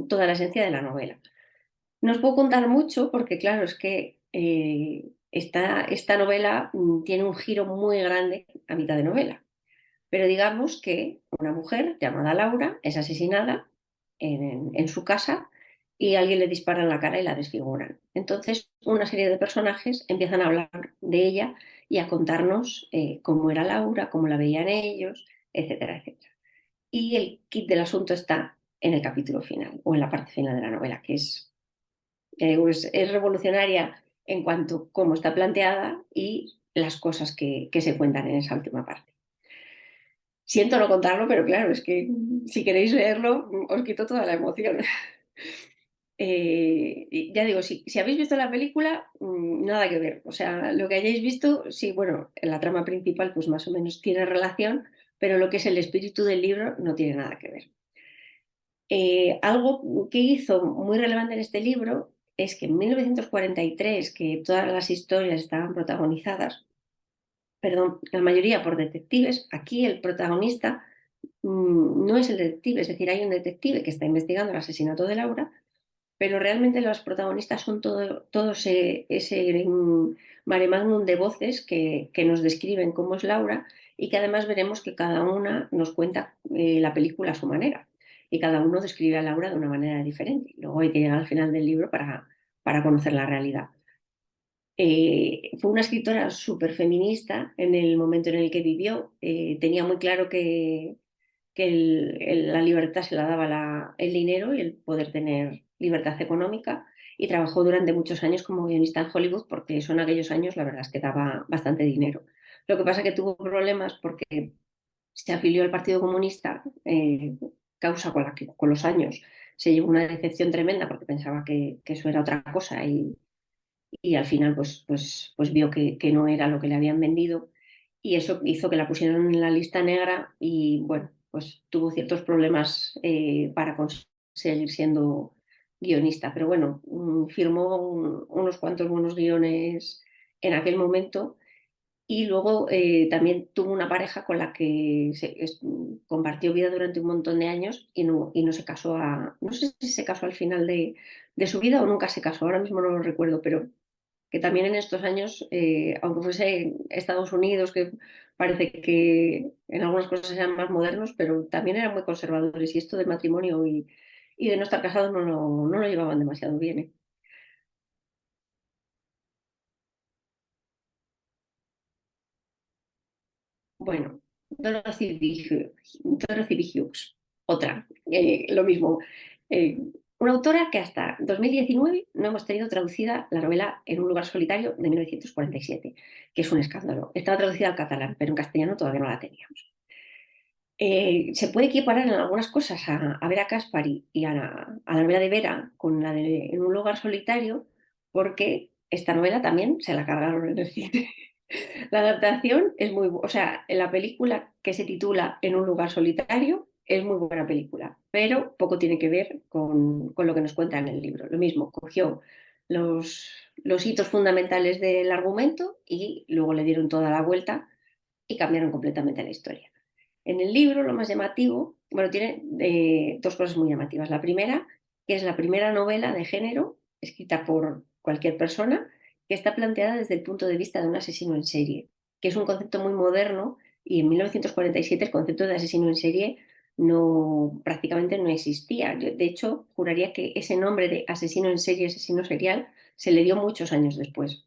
toda la esencia de la novela. No os puedo contar mucho porque, claro, es que esta novela tiene un giro muy grande a mitad de novela. Pero digamos que una mujer llamada Laura es asesinada en su casa y alguien le dispara en la cara y la desfiguran. Entonces, una serie de personajes empiezan a hablar de ella y a contarnos cómo era Laura, cómo la veían ellos, etcétera, etcétera. Y el kit del asunto está en el capítulo final o en la parte final de la novela, que es revolucionaria en cuanto a cómo está planteada y las cosas que se cuentan en esa última parte. Siento no contarlo, pero claro, es que si queréis leerlo, os quito toda la emoción. Ya digo, si habéis visto la película, nada que ver. O sea, lo que hayáis visto, sí, bueno, en la trama principal pues más o menos tiene relación, pero lo que es el espíritu del libro no tiene nada que ver. Algo que hizo muy relevante en este libro es que en 1943, que todas las historias estaban protagonizadas, perdón, la mayoría por detectives, aquí el protagonista no es el detective, es decir, hay un detective que está investigando el asesinato de Laura, pero realmente los protagonistas son todos ese mare magnum de voces que nos describen cómo es Laura y que además veremos que cada una nos cuenta la película a su manera y cada uno describe a Laura de una manera diferente. Luego hay que llegar al final del libro para conocer la realidad. Fue una escritora súper feminista en el momento en el que vivió. Tenía muy claro que la libertad se la daba el dinero y el poder tener libertad económica y trabajó durante muchos años como guionista en Hollywood porque son aquellos años, la verdad es que daba bastante dinero. Lo que pasa es que tuvo problemas porque se afilió al Partido Comunista causa con la que con los años se llevó una decepción tremenda porque pensaba que eso era otra cosa y al final pues vio que no era lo que le habían vendido y eso hizo que la pusieran en la lista negra y bueno, pues tuvo ciertos problemas para seguir siendo guionista, pero bueno, firmó unos cuantos buenos guiones en aquel momento y luego también tuvo una pareja con la que compartió vida durante un montón de años y no se casó no sé si se casó al final de su vida o nunca se casó, ahora mismo no lo recuerdo, pero que también en estos años, aunque fuese Estados Unidos, que parece que en algunas cosas eran más modernos, pero también eran muy conservadores y esto del matrimonio y de no estar casados no lo llevaban demasiado bien. ¿Eh? Bueno, Dorothy B. Hughes, otra, lo mismo. Eh, una autora que hasta 2019 no hemos tenido traducida la novela En un lugar solitario de 1947, que es un escándalo. Estaba traducida al catalán, pero en castellano todavía no la teníamos. Se puede equiparar en algunas cosas a Vera Caspary y a la novela de Vera con la de En un lugar solitario, porque esta novela también se la cargaron en el cine. La adaptación es o sea, en la película que se titula En un lugar solitario es muy buena película, pero poco tiene que ver con lo que nos cuenta en el libro. Lo mismo, cogió los hitos fundamentales del argumento y luego le dieron toda la vuelta y cambiaron completamente la historia. En el libro lo más llamativo, bueno, tiene dos cosas muy llamativas. La primera, que es la primera novela de género escrita por cualquier persona que está planteada desde el punto de vista de un asesino en serie, que es un concepto muy moderno y en 1947 el concepto de asesino en serie prácticamente no existía. Yo, de hecho, juraría que ese nombre de asesino en serie, asesino serial, se le dio muchos años después.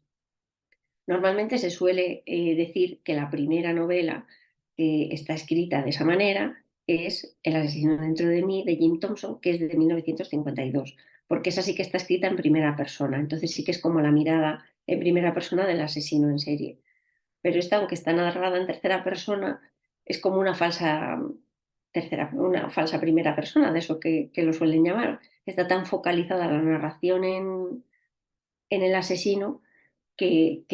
Normalmente se suele decir que la primera novela que está escrita de esa manera es El asesino dentro de mí de Jim Thompson, que es de 1952, porque esa sí que está escrita en primera persona, entonces sí que es como la mirada en primera persona del asesino en serie. Pero esta, aunque está narrada en tercera persona, es como una falsa primera persona, de eso que lo suelen llamar. Está tan focalizada la narración en el asesino que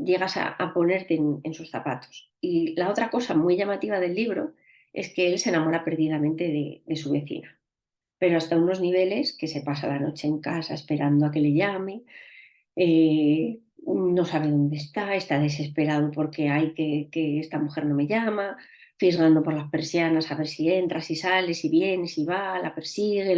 llegas a ponerte en sus zapatos. Y la otra cosa muy llamativa del libro es que él se enamora perdidamente de su vecina, pero hasta unos niveles que se pasa la noche en casa esperando a que le llame, no sabe dónde está desesperado porque hay que esta mujer no me llama, fisgando por las persianas a ver si entra, si sale, si viene, si va, la persigue,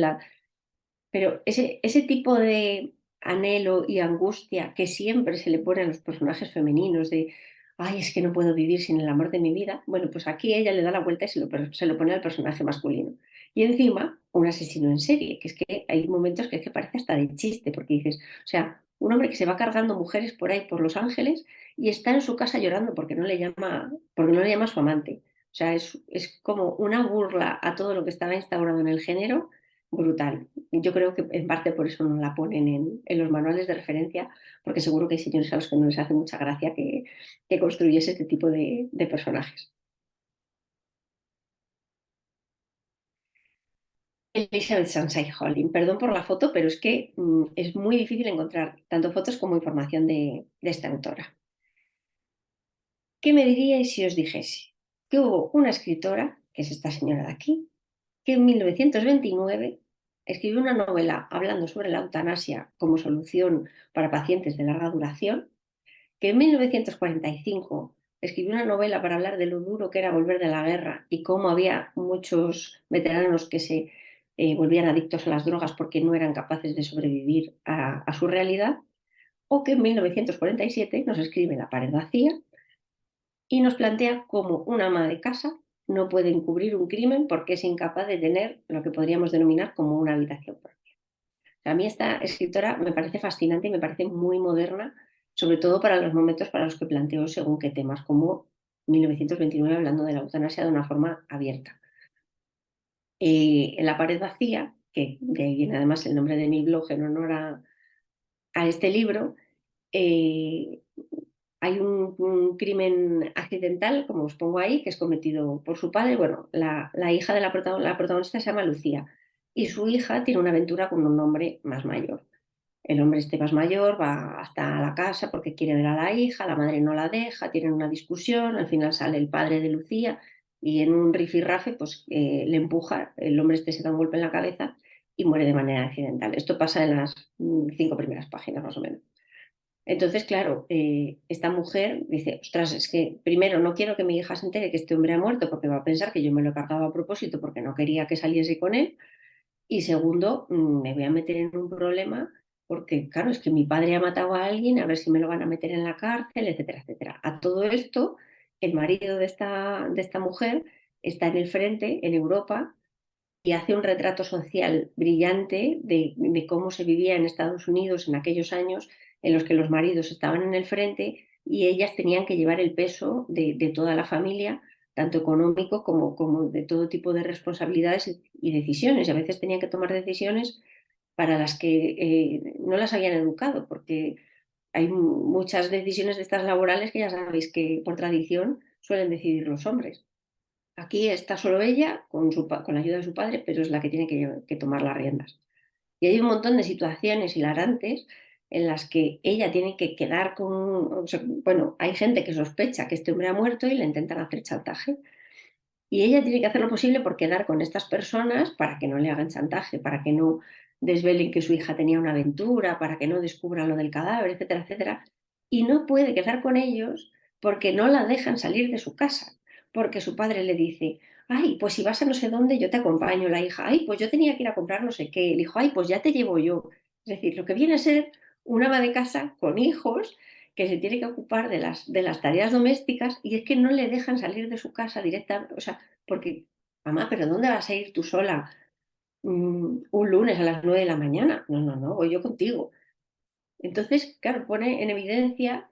pero ese tipo de anhelo y angustia que siempre se le pone a los personajes femeninos de, ay, es que no puedo vivir sin el amor de mi vida, bueno, pues aquí ella le da la vuelta y se lo pone al personaje masculino. Y encima, un asesino en serie, que es que hay momentos que es que parece hasta de chiste, porque dices, o sea, un hombre que se va cargando mujeres por ahí, por Los Ángeles, y está en su casa llorando porque no le llama a su amante. O sea, es como una burla a todo lo que estaba instaurado en el género brutal. Yo creo que en parte por eso no la ponen en los manuales de referencia, porque seguro que hay señores a los que no les hace mucha gracia que construyese este tipo de personajes. Elizabeth Sunshine Holling, perdón por la foto, pero es que es muy difícil encontrar tanto fotos como información de esta autora. ¿Qué me diríais si os dijese que hubo una escritora, que es esta señora de aquí, que en 1929 escribió una novela hablando sobre la eutanasia como solución para pacientes de larga duración, que en 1945 escribió una novela para hablar de lo duro que era volver de la guerra y cómo había muchos veteranos que se volvían adictos a las drogas porque no eran capaces de sobrevivir a su realidad, o que en 1947 nos escribe La pared vacía y nos plantea cómo una ama de casa no puede encubrir un crimen porque es incapaz de tener lo que podríamos denominar como una habitación propia. A mí esta escritora me parece fascinante y me parece muy moderna, sobre todo para los momentos para los que planteo según qué temas, como 1929 hablando de la eutanasia de una forma abierta. En La pared vacía, que de ahí viene además el nombre de mi blog en honor a este libro, eh, hay un crimen accidental, como os pongo ahí, que es cometido por su padre. Bueno, la hija de la protagonista se llama Lucía y su hija tiene una aventura con un hombre más mayor. El hombre este más mayor va hasta la casa porque quiere ver a la hija, la madre no la deja, tienen una discusión, al final sale el padre de Lucía y en un rifirrafe pues, le empuja, el hombre este se da un golpe en la cabeza y muere de manera accidental. Esto pasa en las 5 primeras páginas más o menos. Entonces, claro, esta mujer dice, ostras, es que primero no quiero que mi hija se entere que este hombre ha muerto porque va a pensar que yo me lo he cargado a propósito porque no quería que saliese con él. Y segundo, me voy a meter en un problema porque, claro, es que mi padre ha matado a alguien, a ver si me lo van a meter en la cárcel, etcétera, etcétera. A todo esto, el marido de esta mujer está en el frente, en Europa, y hace un retrato social brillante de cómo se vivía en Estados Unidos en aquellos años en los que los maridos estaban en el frente y ellas tenían que llevar el peso de toda la familia, tanto económico como de todo tipo de responsabilidades y decisiones. Y a veces tenían que tomar decisiones para las que no las habían educado, porque hay muchas decisiones de estas laborales que ya sabéis que por tradición suelen decidir los hombres. Aquí está solo ella con la ayuda de su padre, pero es la que tiene que tomar las riendas. Y hay un montón de situaciones hilarantes en las que ella tiene que quedar con... O sea, bueno, hay gente que sospecha que este hombre ha muerto y le intentan hacer chantaje. Y ella tiene que hacer lo posible por quedar con estas personas para que no le hagan chantaje, para que no desvelen que su hija tenía una aventura, para que no descubran lo del cadáver, etcétera, etcétera. Y no puede quedar con ellos porque no la dejan salir de su casa, porque su padre le dice, ay, pues si vas a no sé dónde, yo te acompaño, la hija, ay, pues yo tenía que ir a comprar no sé qué, el hijo, ay, pues ya te llevo yo. Es decir, lo que viene a ser una ama de casa con hijos que se tiene que ocupar de las tareas domésticas y es que no le dejan salir de su casa directamente, o sea, porque, mamá, ¿pero dónde vas a ir tú sola un lunes a las 9 de la mañana? No, no, no, voy yo contigo. Entonces, claro, pone en evidencia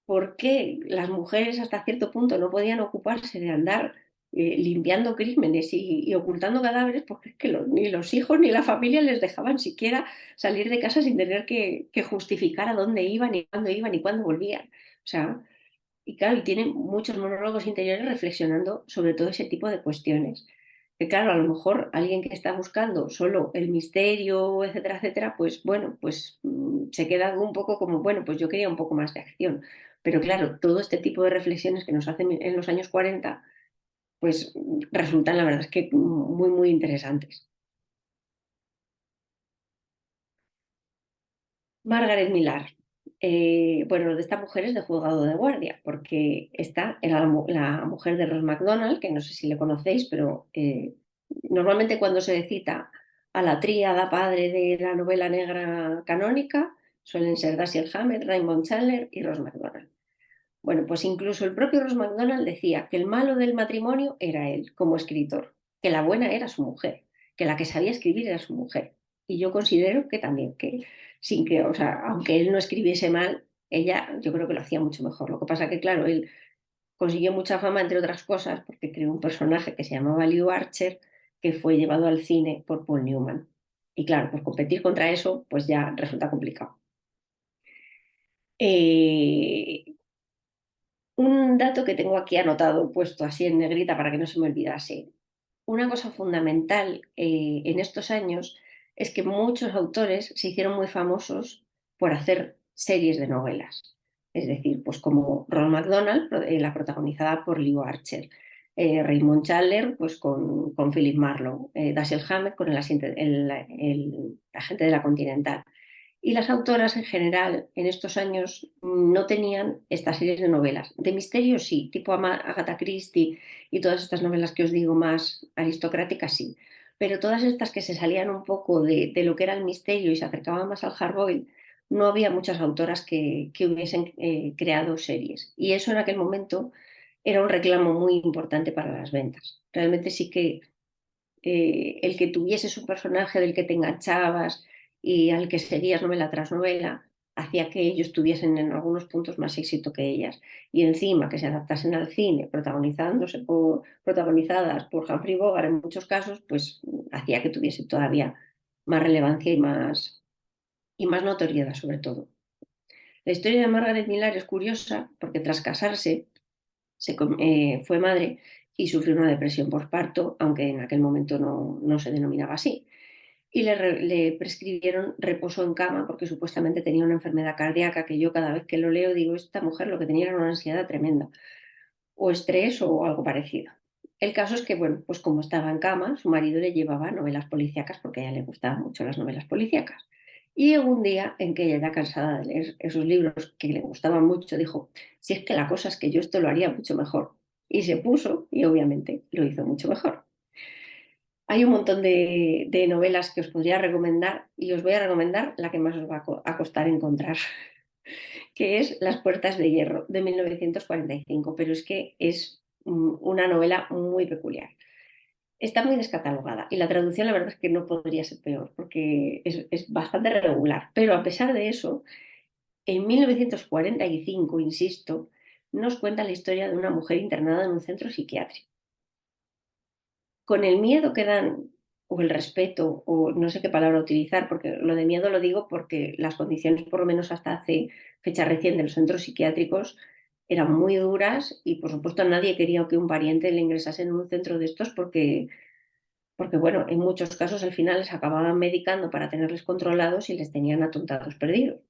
por qué las mujeres hasta cierto punto no podían ocuparse de andar limpiando crímenes y ocultando cadáveres, porque es que ni los hijos ni la familia les dejaban siquiera salir de casa sin tener que justificar a dónde iban y cuándo volvían. O sea, y claro, y tiene muchos monólogos interiores reflexionando sobre todo ese tipo de cuestiones. Que claro, a lo mejor alguien que está buscando solo el misterio, etcétera, etcétera, pues bueno, pues se queda un poco como, bueno, pues yo quería un poco más de acción. Pero claro, todo este tipo de reflexiones que nos hacen en los años 40, pues resultan, la verdad es que muy, muy interesantes. Margaret Millar. Bueno, lo de esta mujer es de juzgado de guardia, porque esta era la mujer de Ross MacDonald, que no sé si le conocéis, pero normalmente cuando se cita a la tríada padre de la novela negra canónica, suelen ser Dashiell Hammett, Raymond Chandler y Ross MacDonald. Bueno, pues incluso el propio Ross MacDonald decía que el malo del matrimonio era él, como escritor, que la buena era su mujer, que la que sabía escribir era su mujer. Y yo considero que también, que sin que, o sea, aunque él no escribiese mal, ella yo creo que lo hacía mucho mejor. Lo que pasa que, claro, él consiguió mucha fama, entre otras cosas, porque creó un personaje que se llamaba Lew Archer, que fue llevado al cine por Paul Newman. Y claro, pues competir contra eso, pues ya resulta complicado. Eh, Un dato que tengo aquí anotado, puesto así en negrita para que no se me olvidase. Una cosa fundamental en estos años es que muchos autores se hicieron muy famosos por hacer series de novelas. Es decir, pues como Ron MacDonald, la protagonizada por Lew Archer, Raymond Chandler, pues con Philip Marlowe, Dashiell Hammett con el agente de la Continental. Y las autoras en general en estos años no tenían estas series de novelas. De misterio sí, tipo Agatha Christie y todas estas novelas que os digo más aristocráticas sí. Pero todas estas que se salían un poco de lo que era el misterio y se acercaban más al hardboiled, no había muchas autoras que hubiesen creado series. Y eso en aquel momento era un reclamo muy importante para las ventas. Realmente sí que el que tuvieses un personaje del que te enganchabas y al que seguías novela tras novela, hacía que ellos tuviesen en algunos puntos más éxito que ellas. Y encima que se adaptasen al cine, protagonizadas por Humphrey Bogart en muchos casos, pues hacía que tuviese todavía más relevancia y más notoriedad sobre todo. La historia de Margaret Millar es curiosa porque tras casarse fue madre y sufrió una depresión postparto, aunque en aquel momento no se denominaba así. Y le prescribieron reposo en cama porque supuestamente tenía una enfermedad cardíaca que yo cada vez que lo leo digo, esta mujer lo que tenía era una ansiedad tremenda, o estrés o algo parecido. El caso es que, bueno, pues como estaba en cama, su marido le llevaba novelas policíacas porque a ella le gustaban mucho las novelas policíacas. Y llegó un día en que ella, ya cansada de leer esos libros que le gustaban mucho, dijo, si es que la cosa es que yo esto lo haría mucho mejor. Y se puso y obviamente lo hizo mucho mejor. Hay un montón de novelas que os podría recomendar y os voy a recomendar la que más os va a costar encontrar, que es Las puertas de hierro de 1945, pero es que es una novela muy peculiar. Está muy descatalogada y la traducción la verdad es que no podría ser peor porque es bastante regular, pero a pesar de eso, en 1945, insisto, nos cuenta la historia de una mujer internada en un centro psiquiátrico con el miedo que dan, o el respeto, o no sé qué palabra utilizar, porque lo de miedo lo digo porque las condiciones, por lo menos hasta hace fecha reciente, de los centros psiquiátricos eran muy duras y, por supuesto, nadie quería que un pariente le ingresase en un centro de estos porque bueno, en muchos casos al final les acababan medicando para tenerles controlados y les tenían atontados perdidos.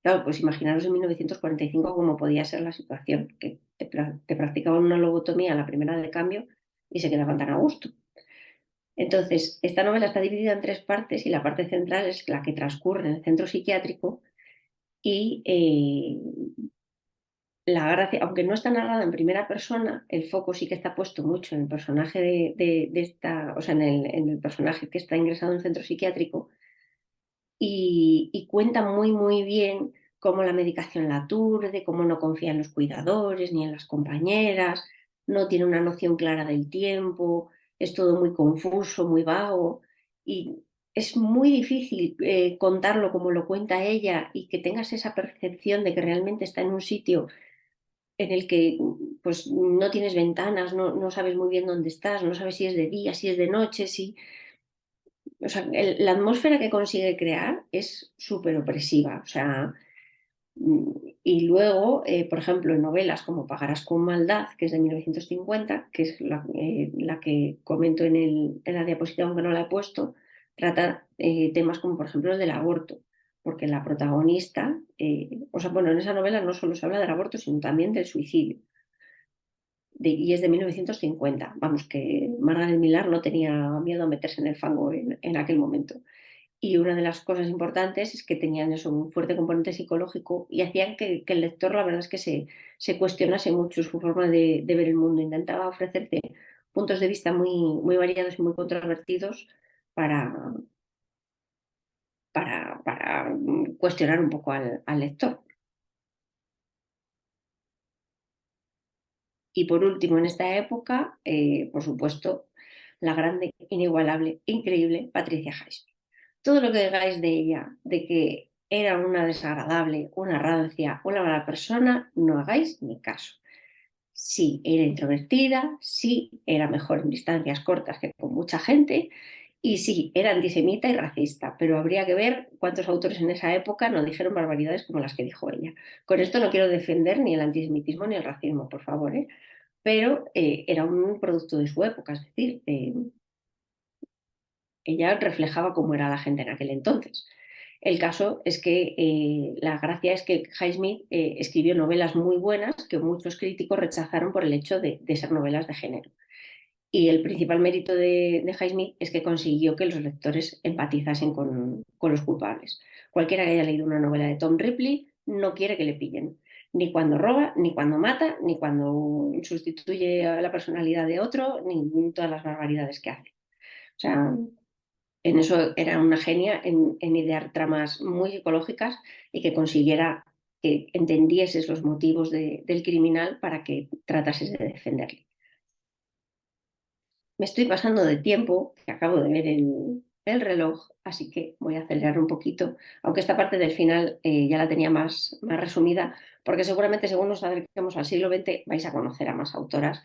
Claro, pues imaginaros en 1945 cómo podía ser la situación, que te practicaban una lobotomía, la primera de cambio, y se quedaban tan a gusto. Entonces, esta novela está dividida en tres partes y la parte central es la que transcurre en el centro psiquiátrico y la gracia, aunque no está narrada en primera persona, el foco sí que está puesto mucho en el personaje de esta, o sea, en el personaje que está ingresado en el centro psiquiátrico y cuenta muy bien cómo la medicación la aturde, cómo no confía en los cuidadores ni en las compañeras, no tiene una noción clara del tiempo, es todo muy confuso, muy vago y es muy difícil contarlo como lo cuenta ella y que tengas esa percepción de que realmente está en un sitio en el que pues no tienes ventanas, no sabes muy bien dónde estás, no sabes si es de día, si es de noche, si o sea, la atmósfera que consigue crear es súper opresiva. O sea, mm, y luego, por ejemplo, en novelas como Pagarás con maldad, que es de 1950, que es la que comento en la diapositiva, aunque no la he puesto, trata temas como, por ejemplo, el del aborto. Porque la protagonista, o sea, bueno, en esa novela no solo se habla del aborto, sino también del suicidio. Y es de 1950. Vamos, que Margaret Millar no tenía miedo a meterse en el fango en aquel momento. Y una de las cosas importantes es que tenían eso, un fuerte componente psicológico y hacían que el lector, la verdad es que se cuestionase mucho su forma de ver el mundo. Intentaba ofrecerte puntos de vista muy variados y muy controvertidos para, para cuestionar un poco al lector. Y por último, en esta época, por supuesto, la grande, inigualable, increíble Patricia Highsmith. Todo lo que digáis de ella, de que era una desagradable, una rancia, una mala persona, no hagáis ni caso. Sí, era introvertida, sí, era mejor en distancias cortas que con mucha gente, y sí, era antisemita y racista, pero habría que ver cuántos autores en esa época no dijeron barbaridades como las que dijo ella. Con esto no quiero defender ni el antisemitismo ni el racismo, por favor, ¿eh? Pero era un producto de su época, es decir, ella reflejaba cómo era la gente en aquel entonces. El caso es que la gracia es que Highsmith escribió novelas muy buenas que muchos críticos rechazaron por el hecho de ser novelas de género. Y el principal mérito de Highsmith es que consiguió que los lectores empatizasen con los culpables. Cualquiera que haya leído una novela de Tom Ripley no quiere que le pillen, ni cuando roba, ni cuando mata, ni cuando sustituye a la personalidad de otro, ni todas las barbaridades que hace. O sea, en eso era una genia en idear tramas muy psicológicas y que consiguiera que entendieses los motivos del criminal para que tratases de defenderle. Me estoy pasando de tiempo, que acabo de ver el reloj, así que voy a acelerar un poquito, aunque esta parte del final ya la tenía más resumida, porque seguramente según nos acerquemos al siglo XX vais a conocer a más autoras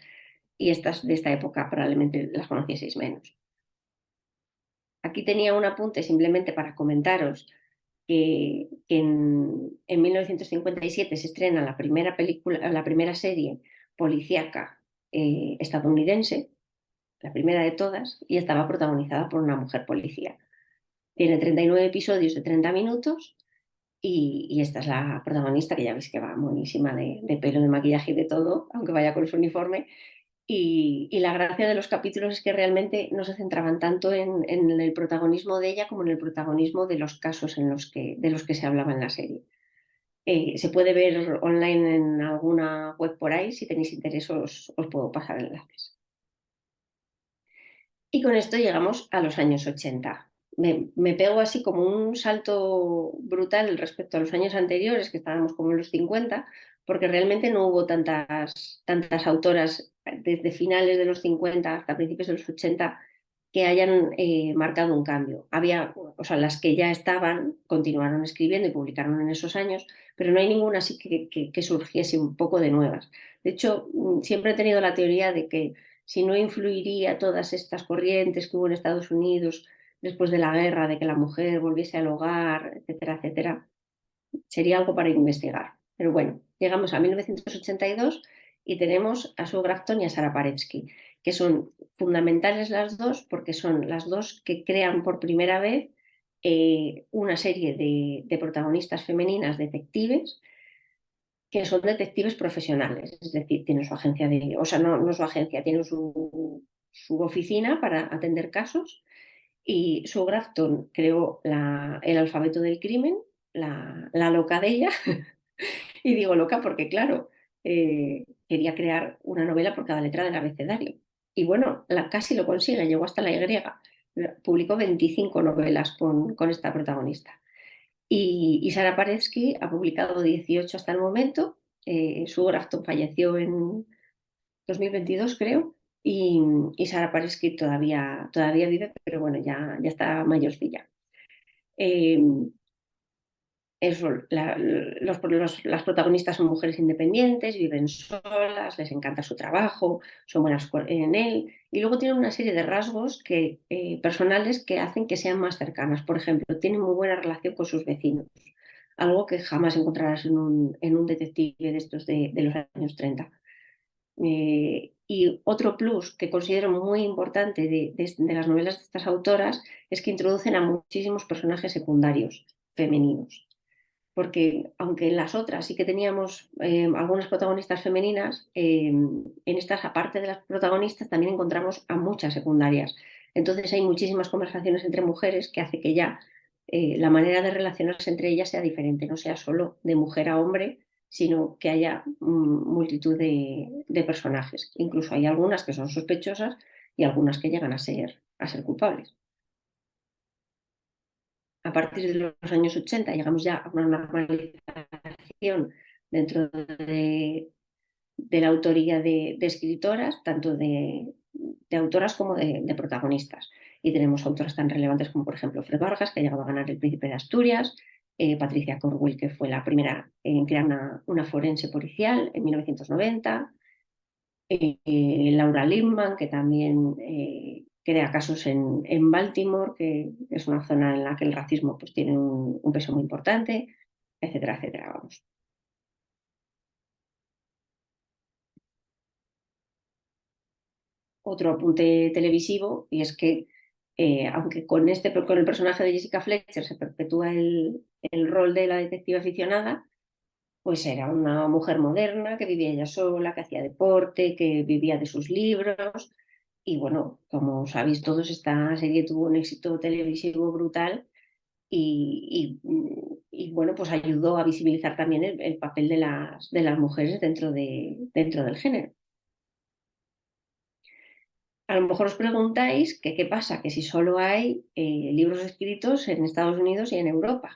y estas de esta época probablemente las conocieseis menos. Aquí tenía un apunte simplemente para comentaros. que en 1957 se estrena la primera película, la primera serie policíaca estadounidense, la primera de todas, y estaba protagonizada por una mujer policía. Tiene 39 episodios de 30 minutos y esta es la protagonista, que ya veis que va buenísima de pelo, de maquillaje y de todo, aunque vaya con su uniforme. Y la gracia de los capítulos es que realmente no se centraban tanto en el protagonismo de ella como en el protagonismo de los casos de los que se hablaba en la serie. Se puede ver online en alguna web por ahí, si tenéis interés os puedo pasar enlaces. Y con esto llegamos a los años 80. Me pego así como un salto brutal respecto a los años anteriores, que estábamos como en los 50, porque realmente no hubo tantas autoras desde finales de los 50 hasta principios de los 80 que hayan marcado un cambio. Había, o sea, las que ya estaban continuaron escribiendo y publicaron en esos años, pero no hay ninguna así que surgiese un poco de nuevas. De hecho, siempre he tenido la teoría de que si no influiría todas estas corrientes que hubo en Estados Unidos después de la guerra, de que la mujer volviese al hogar, etcétera, etcétera, sería algo para investigar. Pero bueno, llegamos a 1982 y tenemos a Sue Grafton y a Sara Paretsky, que son fundamentales las dos porque son las dos que crean por primera vez una serie de protagonistas femeninas detectives que son detectives profesionales, es decir, tienen su agencia o sea, no su agencia, tienen su oficina para atender casos y Sue Grafton creó el alfabeto del crimen, la loca de ella, y digo loca porque, claro, quería crear una novela por cada letra del abecedario. Y bueno, casi lo consigue, llegó hasta la Y. Publicó 25 novelas con esta protagonista. Y Sara Paretsky ha publicado 18 hasta el momento. Sue Grafton falleció en 2022, creo, y Sara Paretsky todavía vive, pero bueno, ya está mayorcilla. Eh, las protagonistas son mujeres independientes, viven solas, les encanta su trabajo, son buenas en él, y luego tienen una serie de rasgos personales que hacen que sean más cercanas. Por ejemplo, tienen muy buena relación con sus vecinos, algo que jamás encontrarás en un detective de estos de los años 30. Y otro plus que considero muy importante de las novelas de estas autoras es que introducen a muchísimos personajes secundarios femeninos. Porque aunque en las otras sí que teníamos algunas protagonistas femeninas, en estas, aparte de las protagonistas, también encontramos a muchas secundarias. Entonces hay muchísimas conversaciones entre mujeres que hace que ya la manera de relacionarse entre ellas sea diferente, no sea solo de mujer a hombre, sino que haya multitud de personajes. Incluso hay algunas que son sospechosas y algunas que llegan a ser culpables. A partir de los años 80 llegamos ya a una normalización dentro de la autoría de escritoras, tanto de autoras como de protagonistas. Y tenemos autoras tan relevantes como, por ejemplo, Fred Vargas, que ha llegado a ganar el Príncipe de Asturias, Patricia Cornwell, que fue la primera en crear una forense policial en 1990, Laura Lippman, que también crea casos en Baltimore, que es una zona en la que el racismo pues, tiene un peso muy importante, etcétera, etcétera. Vamos. Otro apunte televisivo, y es que aunque con el personaje de Jessica Fletcher se perpetúa el rol de la detective aficionada, pues era una mujer moderna que vivía ella sola, que hacía deporte, que vivía de sus libros. Y bueno, como sabéis todos, esta serie tuvo un éxito televisivo brutal y, bueno, pues ayudó a visibilizar también el papel de las mujeres dentro del género. A lo mejor os preguntáis que qué pasa, que si solo hay libros escritos en Estados Unidos y en Europa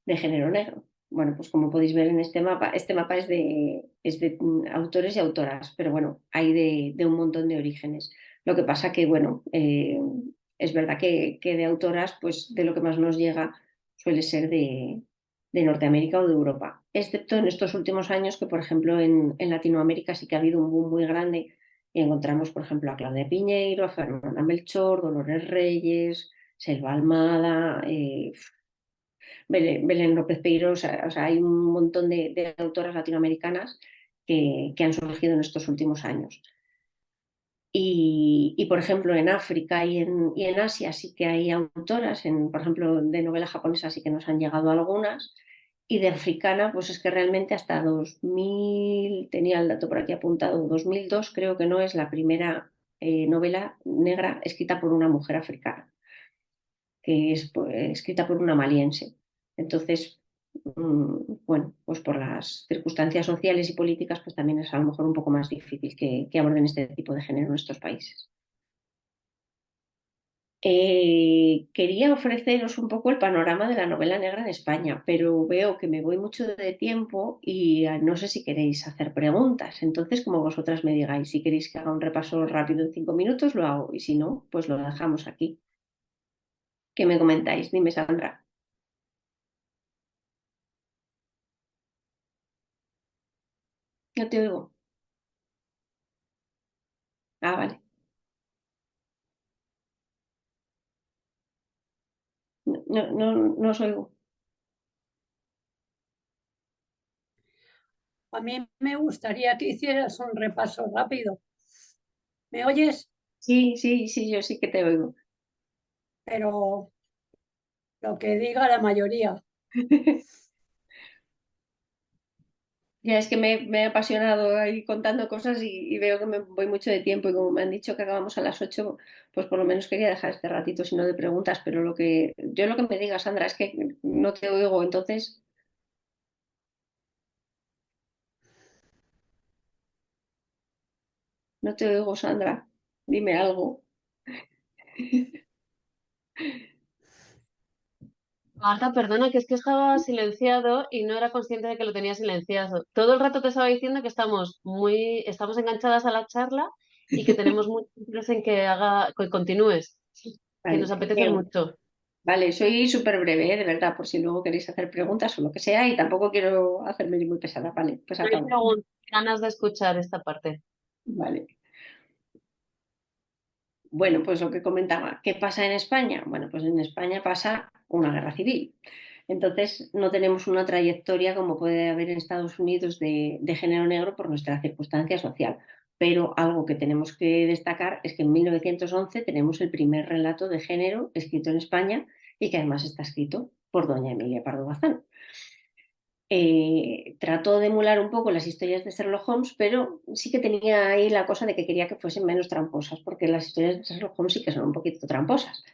de género negro. Bueno, pues como podéis ver en este mapa es de autores y autoras, pero bueno, hay de un montón de orígenes. Lo que pasa que, bueno, es verdad que de autoras, pues de lo que más nos llega suele ser de Norteamérica o de Europa, excepto en estos últimos años que, por ejemplo, en Latinoamérica sí que ha habido un boom muy grande y encontramos, por ejemplo, a Claudia Piñeiro, a Fernanda Melchor, Dolores Reyes, Selva Almada, Belén López Peiro, o sea, hay un montón de autoras latinoamericanas que han surgido en estos últimos años. Y, por ejemplo, en África y en Asia sí que hay autoras, por ejemplo, de novela japonesa sí que nos han llegado algunas, y de africana, pues es que realmente hasta 2000, tenía el dato por aquí apuntado, 2002 creo que no es la primera novela negra escrita por una mujer africana, que es escrita por una maliense. Entonces, bueno, pues por las circunstancias sociales y políticas, pues también es a lo mejor un poco más difícil que aborden este tipo de género en estos países. Quería ofreceros un poco el panorama de la novela negra en España, pero veo que me voy mucho de tiempo y no sé si queréis hacer preguntas. Entonces, como vosotras me digáis, si queréis que haga un repaso rápido en 5 minutos, lo hago. Y si no, pues lo dejamos aquí. ¿Qué me comentáis? Dime, Sandra. No te oigo. Ah, vale. No, no, no, no os oigo. A mí me gustaría que hicieras un repaso rápido. ¿Me oyes? Sí, sí, sí, yo sí que te oigo. Pero lo que diga la mayoría. Ya es que me he apasionado ahí contando cosas y veo que me voy mucho de tiempo y como me han dicho que acabamos a las 8, pues por lo menos quería dejar este ratito sino de preguntas, pero lo que me digas, Sandra, es que no te oigo, entonces no te oigo, Sandra, dime algo. Marta, perdona, que es que estaba silenciado y no era consciente de que lo tenía silenciado. Todo el rato te estaba diciendo que estamos enganchadas a la charla y que tenemos mucho interés en que continúes, que nos Vale, apetece mucho. vale, soy súper breve, de verdad, por si luego queréis hacer preguntas o lo que sea y tampoco quiero hacerme muy pesada, vale, pues No hay acabo. preguntas, ganas de escuchar esta parte. Vale. Bueno, pues lo que comentaba, ¿qué pasa en España? Bueno, pues en España pasa una guerra civil. Entonces, no tenemos una trayectoria como puede haber en Estados Unidos de género negro por nuestra circunstancia social. Pero algo que tenemos que destacar es que en 1911 tenemos el primer relato de género escrito en España y que además está escrito por doña Emilia Pardo Bazán. Trató de emular un poco las historias de Sherlock Holmes, pero sí que tenía ahí la cosa de que quería que fuesen menos tramposas, porque las historias de Sherlock Holmes sí que son un poquito tramposas.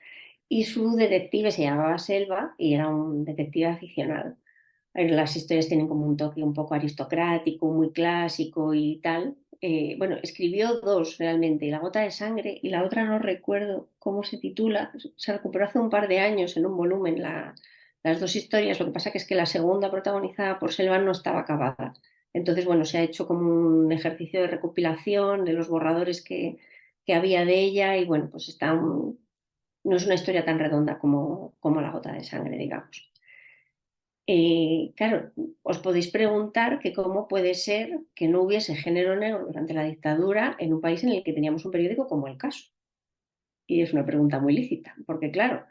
Y su detective se llamaba Selva y era un detective aficionado. Las historias tienen como un toque un poco aristocrático, muy clásico y tal. Bueno, escribió dos realmente, La gota de sangre y la otra no recuerdo cómo se titula. Se recuperó hace un par de años en un volumen las dos historias. Lo que pasa que es que la segunda, protagonizada por Selva, no estaba acabada. Entonces, bueno, se ha hecho como un ejercicio de recopilación de los borradores que había de ella y bueno, pues no es una historia tan redonda como La gota de sangre, digamos. Claro, os podéis preguntar que cómo puede ser que no hubiese género negro durante la dictadura en un país en el que teníamos un periódico como El Caso. Y es una pregunta muy lícita, porque claro,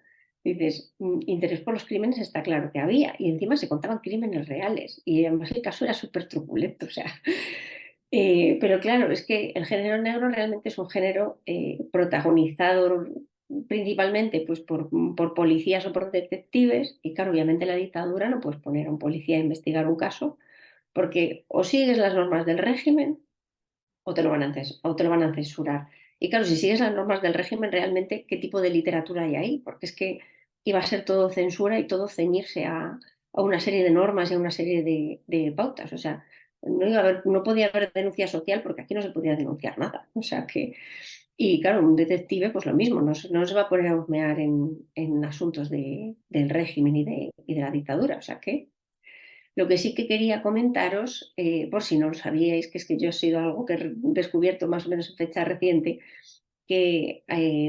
dices, interés por los crímenes está claro que había, y encima se contaban crímenes reales, y además el caso era súper truculento, o sea, pero claro, es que el género negro realmente es un género protagonizado principalmente pues, por policías o por detectives, y claro, obviamente en la dictadura no puedes poner a un policía a investigar un caso, porque o sigues las normas del régimen o te lo van a censurar. Y claro, si sigues las normas del régimen, realmente, ¿qué tipo de literatura hay ahí? Porque es que iba a ser todo censura y todo ceñirse a una serie de normas y a una serie de pautas. O sea, no podía haber denuncia social porque aquí no se podía denunciar nada. O sea que, y claro, un detective, pues lo mismo, no se va a poner a husmear en asuntos del régimen y de la dictadura. O sea que lo que sí que quería comentaros, por si no lo sabíais, que es que yo he sido algo que he descubierto más o menos en fecha reciente, que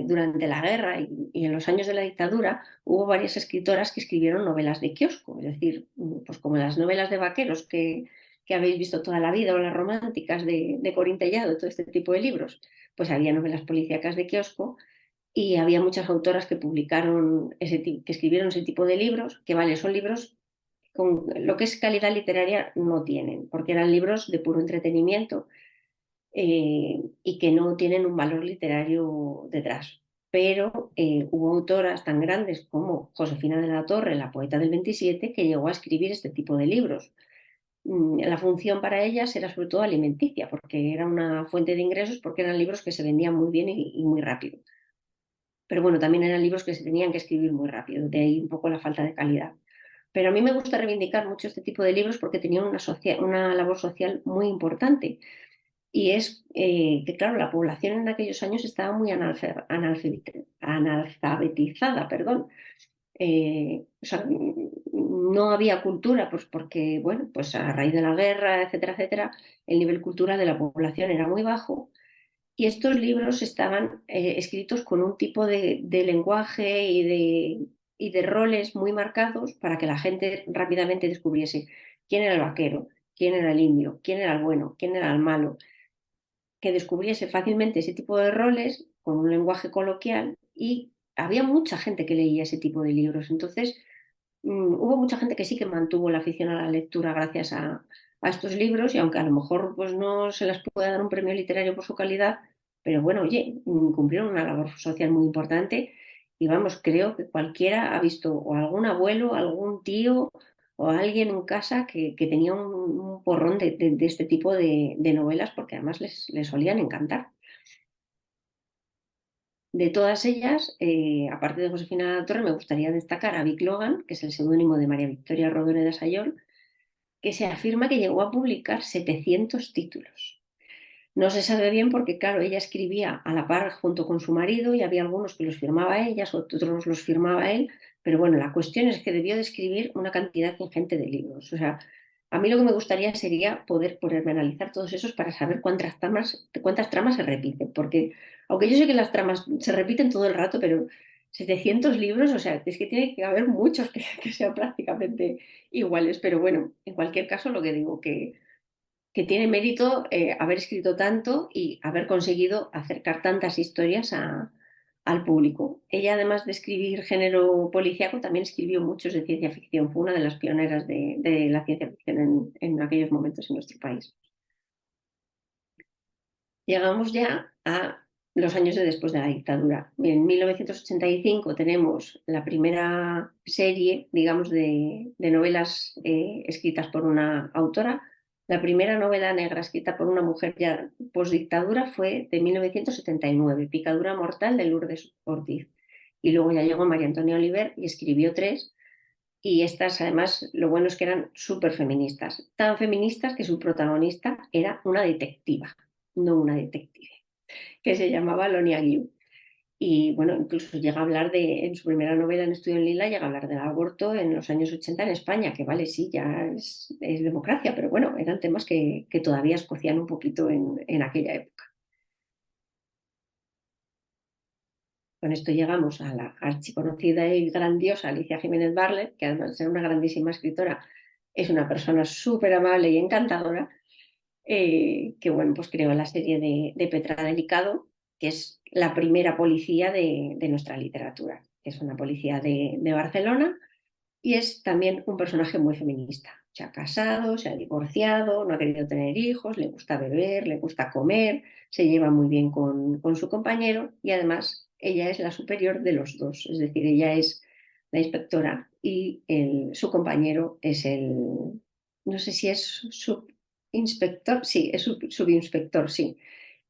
durante la guerra y en los años de la dictadura hubo varias escritoras que escribieron novelas de kiosco, es decir, pues como las novelas de vaqueros que habéis visto toda la vida o las románticas de Corín Tellado, todo este tipo de libros, pues había novelas policíacas de kiosco y había muchas autoras que publicaron que escribieron ese tipo de libros, que vale, son libros con lo que es calidad literaria no tienen, porque eran libros de puro entretenimiento y que no tienen un valor literario detrás. Pero hubo autoras tan grandes como Josefina de la Torre, la poeta del 27, que llegó a escribir este tipo de libros. La función para ellas era sobre todo alimenticia, porque era una fuente de ingresos, porque eran libros que se vendían muy bien y muy rápido. Pero bueno, también eran libros que se tenían que escribir muy rápido, de ahí un poco la falta de calidad. Pero a mí me gusta reivindicar mucho este tipo de libros porque tenían una labor social muy importante. Y es que, claro, la población en aquellos años estaba muy analfabetizada, perdón. O sea, no había cultura, pues porque, bueno, pues a raíz de la guerra, etcétera, etcétera, el nivel cultural de la población era muy bajo y estos libros estaban escritos con un tipo de lenguaje y de roles muy marcados para que la gente rápidamente descubriese quién era el vaquero, quién era el indio, quién era el bueno, quién era el malo, que descubriese fácilmente ese tipo de roles con un lenguaje coloquial y había mucha gente que leía ese tipo de libros. Entonces, hubo mucha gente que sí que mantuvo la afición a la lectura gracias a estos libros y aunque a lo mejor pues, no se les puede dar un premio literario por su calidad, pero bueno, oye, cumplieron una labor social muy importante y vamos, creo que cualquiera ha visto o algún abuelo, algún tío o alguien en casa que tenía un porrón de este tipo de novelas porque además les solían encantar. De todas ellas, aparte de Josefina de la Torre, me gustaría destacar a Vic Logan, que es el seudónimo de María Victoria Rodoreda de Sayol, que se afirma que llegó a publicar 700 títulos. No se sabe bien porque, claro, ella escribía a la par junto con su marido y había algunos que los firmaba ella, otros los firmaba él, pero bueno, la cuestión es que debió de escribir una cantidad ingente de libros. O sea, a mí lo que me gustaría sería poder ponerme a analizar todos esos para saber cuántas tramas se repiten, porque aunque yo sé que las tramas se repiten todo el rato, pero 700 libros, o sea, es que tiene que haber muchos que sean prácticamente iguales, pero bueno, en cualquier caso lo que digo que tiene mérito haber escrito tanto y haber conseguido acercar tantas historias al público. Ella, además de escribir género policíaco, también escribió muchos de ciencia ficción. Fue una de las pioneras de la ciencia ficción en aquellos momentos en nuestro país. Llegamos ya a los años de después de la dictadura. En 1985 tenemos la primera serie, digamos, de novelas escritas por una autora. La primera novela negra escrita por una mujer ya postdictadura fue de 1979, Picadura mortal de Lourdes Ortiz. Y luego ya llegó María Antonia Oliver y escribió tres. Y estas, además, lo bueno es que eran súper feministas. Tan feministas que su protagonista era una detectiva, no una detective que se llamaba Lonia Guiu. Y bueno, incluso llega a hablar en su primera novela en Estudio en Lila, llega a hablar del aborto en los años 80 en España, que vale, sí, ya es democracia, pero bueno, eran temas que todavía escocían un poquito en aquella época. Con esto llegamos a la archiconocida y grandiosa Alicia Jiménez Barlet, que además de ser una grandísima escritora, es una persona súper amable y encantadora, que bueno, pues creó la serie de Petra Delicado, que es la primera policía de nuestra literatura, que es una policía de Barcelona y es también un personaje muy feminista. Se ha casado, se ha divorciado, no ha querido tener hijos, le gusta beber, le gusta comer, se lleva muy bien con su compañero y además ella es la superior de los dos, es decir, ella es la inspectora y su compañero es no sé si es subinspector, sí, es subinspector, sí,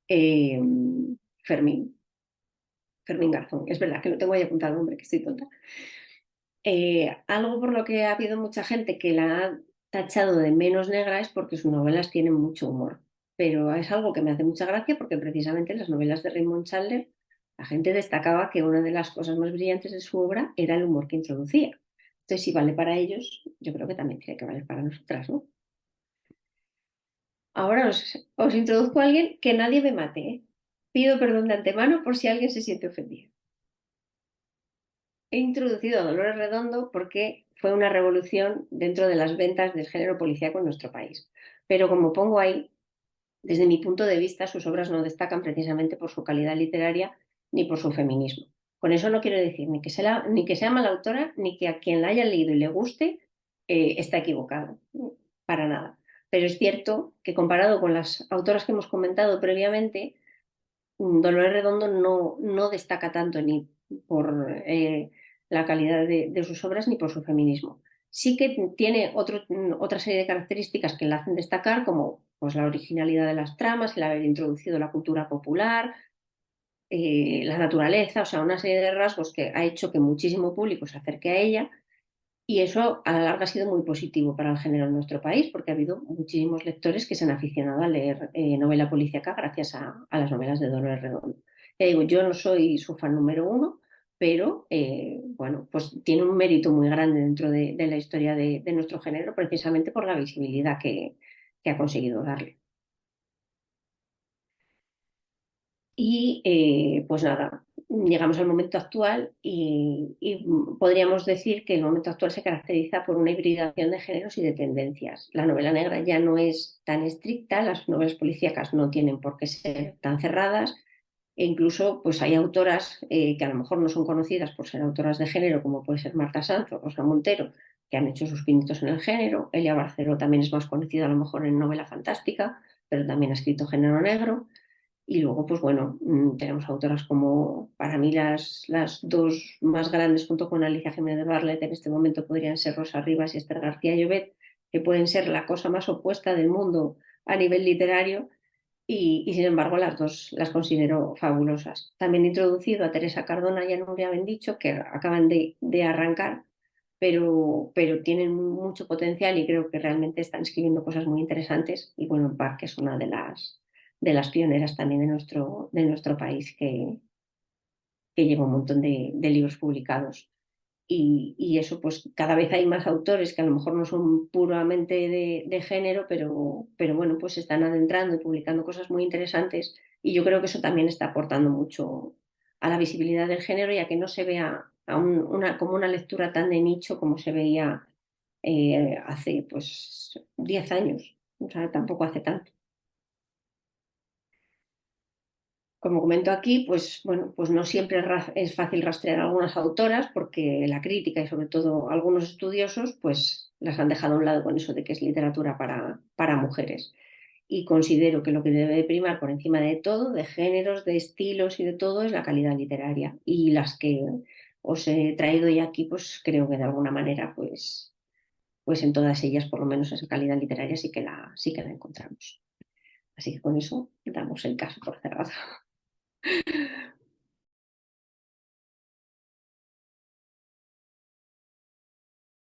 eh, Fermín, Fermín Garzón. Es verdad que no tengo ahí apuntado el nombre, que estoy tonta. Algo por lo que ha habido mucha gente que la ha tachado de menos negra es porque sus novelas tienen mucho humor. Pero es algo que me hace mucha gracia porque precisamente en las novelas de Raymond Chandler la gente destacaba que una de las cosas más brillantes de su obra era el humor que introducía. Entonces, si vale para ellos, yo creo que también tiene que valer para nosotras, ¿no? Ahora os introduzco a alguien que nadie me mate, ¿eh? Pido perdón de antemano por si alguien se siente ofendido. He introducido a Dolores Redondo porque fue una revolución dentro de las ventas del género policíaco en nuestro país. Pero como pongo ahí, desde mi punto de vista, sus obras no destacan precisamente por su calidad literaria ni por su feminismo. Con eso no quiero decir ni que sea mala autora, ni que a quien la haya leído y le guste está equivocado, para nada. Pero es cierto que comparado con las autoras que hemos comentado previamente, Dolores Redondo no destaca tanto ni por la calidad de sus obras ni por su feminismo. Sí que tiene otra serie de características que la hacen destacar, como pues, la originalidad de las tramas, el haber introducido la cultura popular, la naturaleza, o sea, una serie de rasgos que ha hecho que muchísimo público se acerque a ella y eso a la larga ha sido muy positivo para el género en nuestro país porque ha habido muchísimos lectores que se han aficionado a leer novela policíaca gracias a las novelas de Dolores Redondo. Digo, yo no soy su fan número uno, pero bueno, pues tiene un mérito muy grande dentro de la historia de nuestro género precisamente por la visibilidad que ha conseguido darle. Y pues nada, llegamos al momento actual y podríamos decir que el momento actual se caracteriza por una hibridación de géneros y de tendencias. La novela negra ya no es tan estricta, las novelas policíacas no tienen por qué ser tan cerradas e incluso pues hay autoras que a lo mejor no son conocidas por ser autoras de género, como puede ser Marta Sanz o Rosa Montero, que han hecho sus pinitos en el género. Elia Barceló también es más conocida a lo mejor en novela fantástica, pero también ha escrito género negro. Y luego, pues bueno, tenemos autoras como, para mí, las dos más grandes junto con Alicia Jiménez Barlet en este momento podrían ser Rosa Rivas y Esther García Llobet, que pueden ser la cosa más opuesta del mundo a nivel literario y sin embargo las dos las considero fabulosas. También he introducido a Teresa Cardona y a Nuria Bendicho, que acaban de arrancar, pero tienen mucho potencial y creo que realmente están escribiendo cosas muy interesantes. Y bueno, Park es una de las pioneras también de nuestro país que lleva un montón de libros publicados. Y eso, pues cada vez hay más autores que a lo mejor no son puramente de género, pero bueno, pues se están adentrando y publicando cosas muy interesantes. Y yo creo que eso también está aportando mucho a la visibilidad del género y a que no se vea como una lectura tan de nicho como se veía hace pues 10 años. O sea, tampoco hace tanto. Como comento aquí, pues bueno, pues no siempre es fácil rastrear a algunas autoras porque la crítica y sobre todo algunos estudiosos pues las han dejado a un lado con eso de que es literatura para mujeres. Y considero que lo que debe primar por encima de todo, de géneros, de estilos y de todo, es la calidad literaria. Y las que os he traído ya aquí, pues creo que de alguna manera, pues en todas ellas, por lo menos esa calidad literaria sí que la encontramos. Así que con eso damos el caso por cerrado.